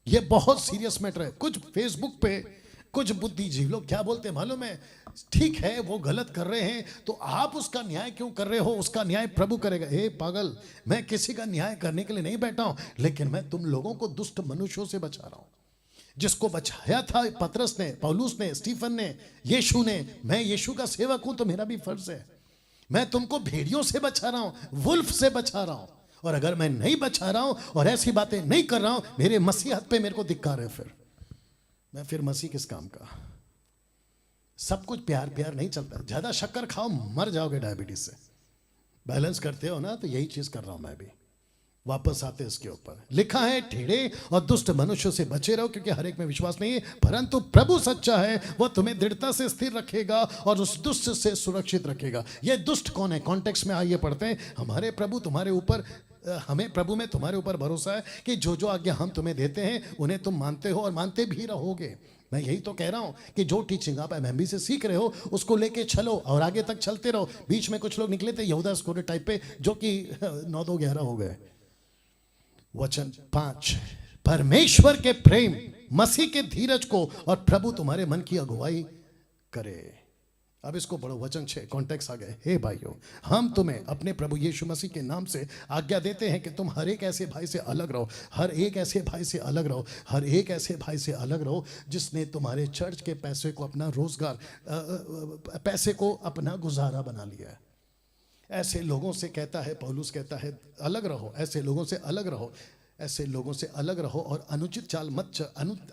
ये बहुत सीरियस मैटर है। कुछ फेसबुक पे कुछ बुद्धिजीवी लोग क्या बोलते हैं मालूम है? ठीक है वो गलत कर रहे हैं तो आप उसका न्याय क्यों कर रहे हो? उसका न्याय प्रभु करेगा। हे पागल, मैं किसी का न्याय करने के लिए नहीं बैठा हूं, लेकिन मैं तुम लोगों को दुष्ट मनुष्यों से बचा रहा हूं। जिसको बचाया था पतरस ने, पौलुस ने, स्टीफन ने, यीशु ने। मैं यीशु का सेवक हूं तो मेरा भी फर्ज है। मैं तुमको भेड़ियों से बचा रहा हूं, वुल्फ से बचा रहा हूं। और अगर मैं नहीं बचा रहा हूं और ऐसी बातें नहीं कर रहा हूं, मेरे मसीहत पे मेरे को धिक्कार है। फिर मसीह किस काम का? सब कुछ प्यार प्यार नहीं चलता। ज्यादा शक्कर खाओ मर जाओगे डायबिटीज से। बैलेंस करते हो ना, तो यही चीज कर रहा हूं मैं भी। वापस आते इसके ऊपर लिखा है, ढेड़े और दुष्ट मनुष्यों से बचे रहो, क्योंकि हर एक में विश्वास नहीं है, परंतु प्रभु सच्चा है, वह तुम्हें दृढ़ता से स्थिर रखेगा और उस दुष्ट से सुरक्षित रखेगा। ये दुष्ट कौन है? कॉन्टेक्स्ट में आइए पढ़ते हैं। हमारे प्रभु तुम्हारे ऊपर, हमें प्रभु में तुम्हारे ऊपर भरोसा है कि जो जो आज्ञा हम तुम्हें देते हैं उन्हें तुम मानते हो और मानते भी रहोगे। मैं यही तो कह रहा हूं कि जो टीचिंग आप एमएमबी से सीख रहे हो उसको लेके चलो और आगे तक चलते रहो। बीच में कुछ लोग निकले थे यहूदा इस्करियोती टाइप पे, जो कि 9-2-11 हो गए। वचन 5, परमेश्वर के प्रेम, मसीह के धीरज को और प्रभु तुम्हारे मन की अगुवाई करे। अब इसको पढ़ो, वचन 6, कॉन्टेक्स्ट आ गए। हे भाइयों, हम तुम्हें अपने प्रभु यीशु मसीह के नाम से आज्ञा देते हैं कि तुम हर एक ऐसे भाई से अलग रहो, हर एक ऐसे भाई से अलग रहो, हर एक ऐसे भाई से अलग रहो जिसने तुम्हारे चर्च के पैसे को अपना रोजगार, पैसे को अपना गुजारा बना लिया है। ऐसे लोगों से कहता है पौलुस, कहता है अलग रहो, ऐसे लोगों से अलग रहो, ऐसे लोगों से अलग रहो और अनुचित चाल मत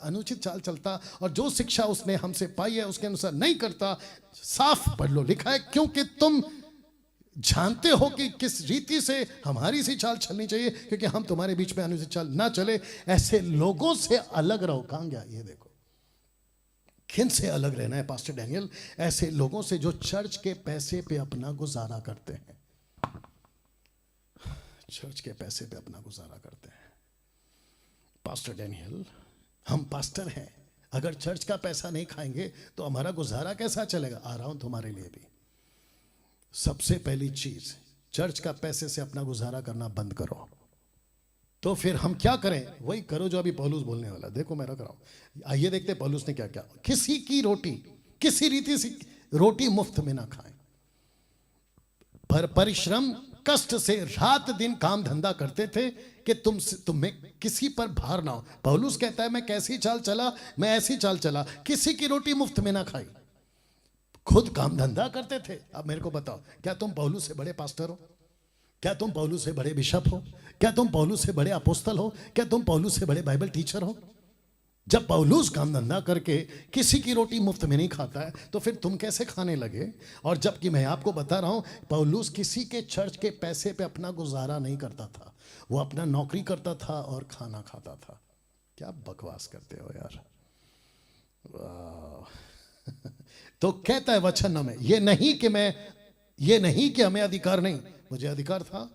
अनुचित चाल चलता और जो शिक्षा उसने हमसे पाई है उसके अनुसार नहीं करता। साफ पढ़ लो, लिखा है क्योंकि तुम जानते हो कि किस रीति से हमारी सी चाल चलनी चाहिए, क्योंकि हम तुम्हारे बीच में अनुचित चाल ना चले। ऐसे लोगों से अलग रहो। कहां गया ये? देखो किन से अलग रहना है पास्टर डैनियल? ऐसे लोगों से जो चर्च के पैसे पे अपना गुजारा करते हैं, चर्च के पैसे पे अपना गुजारा करते हैं। पास्टर डैनियल, हम पास्टर हैं, अगर चर्च का पैसा नहीं खाएंगे तो हमारा गुजारा कैसा चलेगा? आ रहा हूं तुम्हारे लिए भी। सबसे पहली चीज, चर्च का पैसे से अपना गुजारा करना बंद करो। तो फिर हम क्या करें? वही करो जो अभी पौलुस बोलने वाला। देखो मैं रख रहा हूं, आइए देखते पौलुस ने क्या क्या। किसी की रोटी, किसी रीति से रोटी मुफ्त में ना खाएं, पर परिश्रम कष्ट से रात दिन काम धंधा करते थे कि तुम्हें किसी पर भार ना हो। पौलुस कहता है मैं कैसी चाल चला, मैं ऐसी चाल चला, किसी की रोटी मुफ्त में ना खाई, खुद काम धंधा करते थे। अब मेरे को बताओ, क्या तुम पौलुस से बड़े पास्टर हो? क्या तुम पौलुस से बड़े बिशप हो? क्या तुम पौलुस से बड़े अपोस्तल हो? क्या तुम पौलुस से बड़े बाइबल टीचर हो? जब पौलुस काम धंधा करके किसी की रोटी मुफ्त में नहीं खाता है तो फिर तुम कैसे खाने लगे? और जबकि मैं आपको बता रहा हूं, पौलुस किसी के चर्च के पैसे पे अपना गुजारा नहीं करता था, वो अपना नौकरी करता था और खाना खाता था। क्या बकवास करते हो यार। तो कहता है वचन में, ये नहीं कि हमें अधिकार नहीं, मुझे अधिकार था,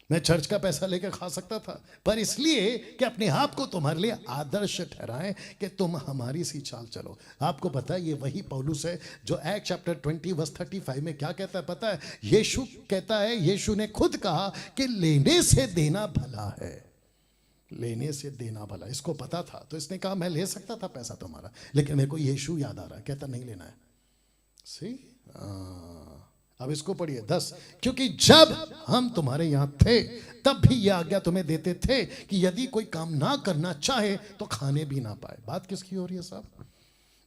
मैं चर्च का पैसा लेकर खा सकता था, पर इसलिए कि अपने आप को तुम्हारे लिए आदर्श ठहराएं कि तुम हमारी सी चाल चलो। आपको पता है ये वही पौलुस है जो एक्ट चैप्टर 20 वर्स 35 में क्या कहता है पता है? यीशु कहता है, यीशु ने खुद कहा कि लेने से देना भला है, लेने से देना भला। इसको पता था तो इसने कहा मैं ले सकता था पैसा तुम्हारा, लेकिन मेरे को यीशु याद आ रहा है, कहता नहीं लेना है। सी अब इसको पढ़िए 10, क्योंकि जब हम तुम्हारे यहां थे तब भी यह आज्ञा तुम्हें देते थे कि यदि कोई काम ना करना चाहे तो खाने भी ना पाए। बात किसकी हो रही है साहब?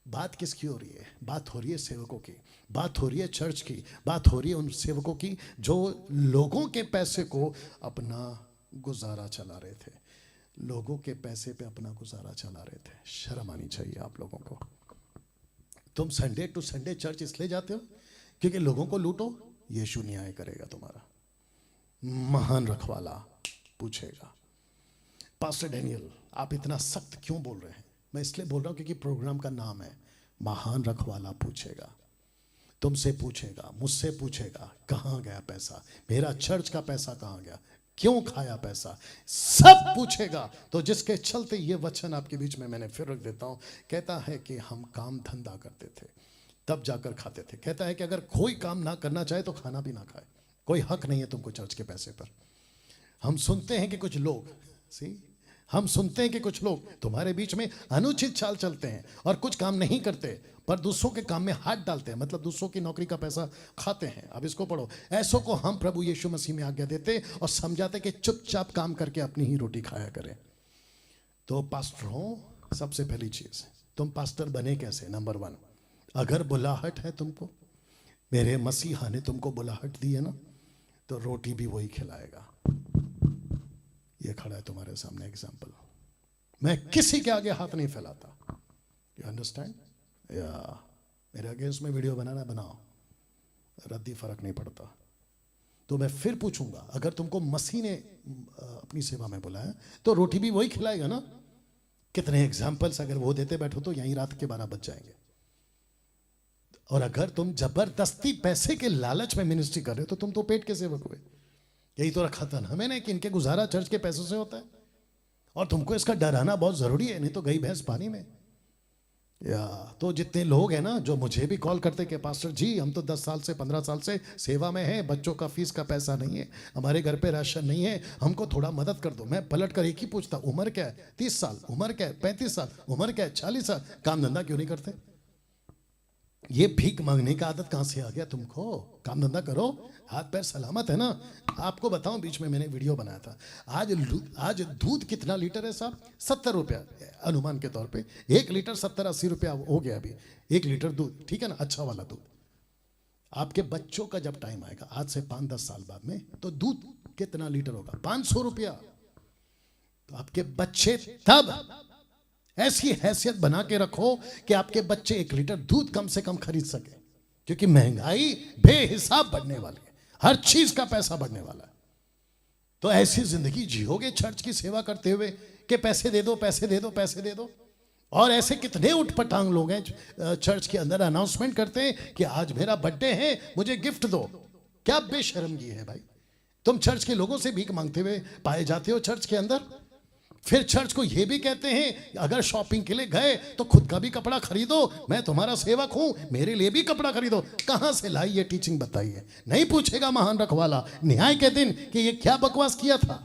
बात किसकी हो रही है? बात हो रही है सेवकों की, बात हो रही है चर्च की, बात हो रही है उन सेवकों की जो लोगों के पैसे को अपना गुजारा चला रहे थे, लोगों के पैसे पे अपना गुजारा चला रहे थे। शर्म आनी चाहिए आप लोगों को। तुम संडे टू संडे चर्च इसलिए जाते हो क्योंकि लोगों को लूटो, यीशु न्याय करेगा तुम्हारा, महान रखवाला पूछेगा। पास्टर डैनियल आप इतना सख्त क्यों बोल रहे हैं? मैं इसलिए बोल रहा हूं क्योंकि प्रोग्राम का नाम है महान रखवाला पूछेगा। तुमसे पूछेगा, मुझसे पूछेगा, कहाँ गया पैसा, मेरा चर्च का पैसा कहाँ गया, क्यों खाया पैसा, सब पूछेगा। तो जिसके चलते ये वचन आपके बीच में मैंने फिर रख देता हूं। कहता है कि हम काम धंधा करते थे तब जाकर खाते थे। कहता है कि अगर कोई काम ना करना चाहे तो खाना भी ना खाए, कोई हक नहीं है तुमको चर्च के पैसे पर। हम सुनते हैं कि कुछ लोग हम सुनते हैं कि कुछ लोग तुम्हारे बीच में अनुचित चाल चलते हैं और कुछ काम नहीं करते पर दूसरों के काम में हाथ डालते हैं, मतलब दूसरों की नौकरी का पैसा खाते हैं। अब इसको पढ़ो। ऐसों को हम प्रभु यीशु मसीह में आज्ञा देते और समझाते कि चुपचाप काम करके अपनी ही रोटी खाया करें। तो पास्टर हो, सबसे पहली चीज तुम पास्टर बने कैसे? नंबर 1, अगर बुलाहट है तुमको, मेरे मसीहा ने तुमको बुलाहट दी है ना, तो रोटी भी वही खिलाएगा। ये खड़ा है तुम्हारे सामने एग्जाम्पल। मैं किसी के आगे हाथ नहीं फैलाता। You understand? या मेरे अगेंस्ट में वीडियो बनाना बनाओ, रद्दी फर्क नहीं पड़ता। तो मैं फिर पूछूंगा, अगर तुमको मसीह ने अपनी सेवा में बुलाया तो रोटी भी वही खिलाएगा ना? कितने एग्जाम्पल्स अगर वो देते बैठो तो यहीं रात के 12 बज जाएंगे। और अगर तुम जबरदस्ती पैसे के लालच में मिनिस्ट्री कर रहे हो तो तुम तो पेट के सेवक हुए। यही तो रखा था ना मैंने कि इनके गुजारा चर्च के पैसों से होता है, और तुमको इसका डराना बहुत जरूरी है, नहीं तो गई भैंस पानी में। या तो जितने लोग हैं ना जो मुझे भी कॉल करते कि पास्टर जी हम तो 10 साल से 15 साल से सेवा में हैं, बच्चों का फीस का पैसा नहीं है, हमारे घर पे राशन नहीं है, हमको थोड़ा मदद कर दो। मैं पलट कर एक ही पूछता, उम्र क्या है? 30 साल। उम्र क्या है? 35 साल। उम्र क्या है? 40 साल। काम धंधा क्यों नहीं करते? ये भीख मांगने का आदत कहां से आ गया तुमको? काम धंधा करो, हाथ पैर सलामत है ना। आपको बताऊं, बीच में मैंने वीडियो बनाया था। आज दूध कितना लीटर है साहब? 70 रुपया अनुमान के तौर पे। 1 लीटर 70-80 रुपया हो गया अभी 1 लीटर दूध, ठीक है ना, अच्छा वाला दूध। आपके बच्चों का जब टाइम आएगा आज से 5-10 साल बाद में, तो दूध कितना लीटर होगा? 500 रुपया। तो आपके बच्चे तब ऐसी हैसियत बना के रखो कि आपके बच्चे 1 लीटर दूध कम से कम खरीद सके, क्योंकि महंगाई बेहिसाब बढ़ने वाली है, हर चीज का पैसा बढ़ने वाला है। तो ऐसी जिंदगी जियोगे चर्च की सेवा करते हुए कि पैसे दे दो, पैसे दे दो, पैसे दे दो। और ऐसे कितने उठपटांग लोग हैं चर्च के अंदर अनाउंसमेंट करते हैं कि आज मेरा बर्थडे है, मुझे गिफ्ट दो। क्या बेशर्मगी है भाई? तुम चर्च के लोगों से भीख मांगते हुए पाए जाते हो चर्च के अंदर। फिर चर्च को यह भी कहते हैं अगर शॉपिंग के लिए गए तो खुद का भी कपड़ा खरीदो, मैं तुम्हारा सेवक हूं, मेरे लिए भी कपड़ा खरीदो। कहां से लाई ये टीचिंग बताइए? नहीं पूछेगा महान रखवाला न्याय के दिन कि ये क्या बकवास किया था,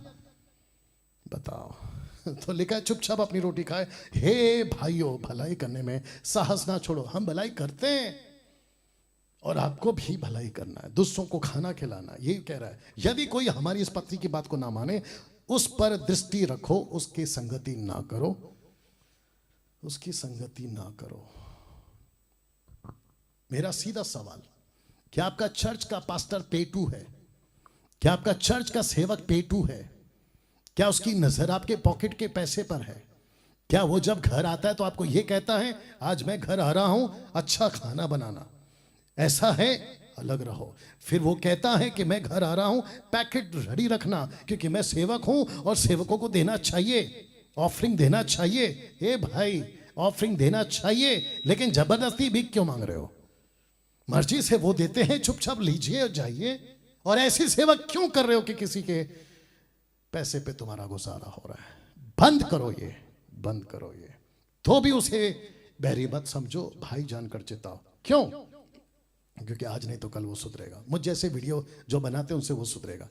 बताओ। तो लिखा है चुपचाप अपनी रोटी खाए। हे भाइयों, भलाई करने में साहस ना छोड़ो। हम भलाई करते हैं और आपको भी भलाई करना है, दूसरों को खाना खिलाना। यही कह रहा है। यदि कोई हमारी इस पत्री की बात को ना माने, उस पर दृष्टि रखो, उसकी संगति ना करो, उसकी संगति ना करो। मेरा सीधा सवाल, क्या आपका चर्च का पास्टर पेटू है? क्या आपका चर्च का सेवक पेटू है? क्या उसकी नजर आपके पॉकेट के पैसे पर है? क्या वो जब घर आता है तो आपको ये कहता है आज मैं घर आ रहा हूं, अच्छा खाना बनाना? ऐसा है, अलग रहो। फिर वो कहता है कि मैं घर आ रहा हूं, पैकेट रेडी रखना, क्योंकि मैं सेवक हूं और सेवकों को देना चाहिए, ऑफरिंग देना चाहिए। ए भाई, ऑफरिंग देना चाहिए, लेकिन जबरदस्ती भीख क्यों मांग रहे हो? मर्जी से वो देते हैं, चुपचाप लीजिए और जाइए। और ऐसी सेवा क्यों कर रहे हो कि किसी के पैसे पे तुम्हारा गुजारा हो रहा है? बंद करो ये, बंद करो ये। तो भी उसे बहरी मत समझो, भाई जानकर चिताओ। क्यों? क्योंकि आज नहीं तो कल वो सुधरेगा। मुझ जैसे वीडियो जो बनाते हैं उनसे वो सुधरेगा।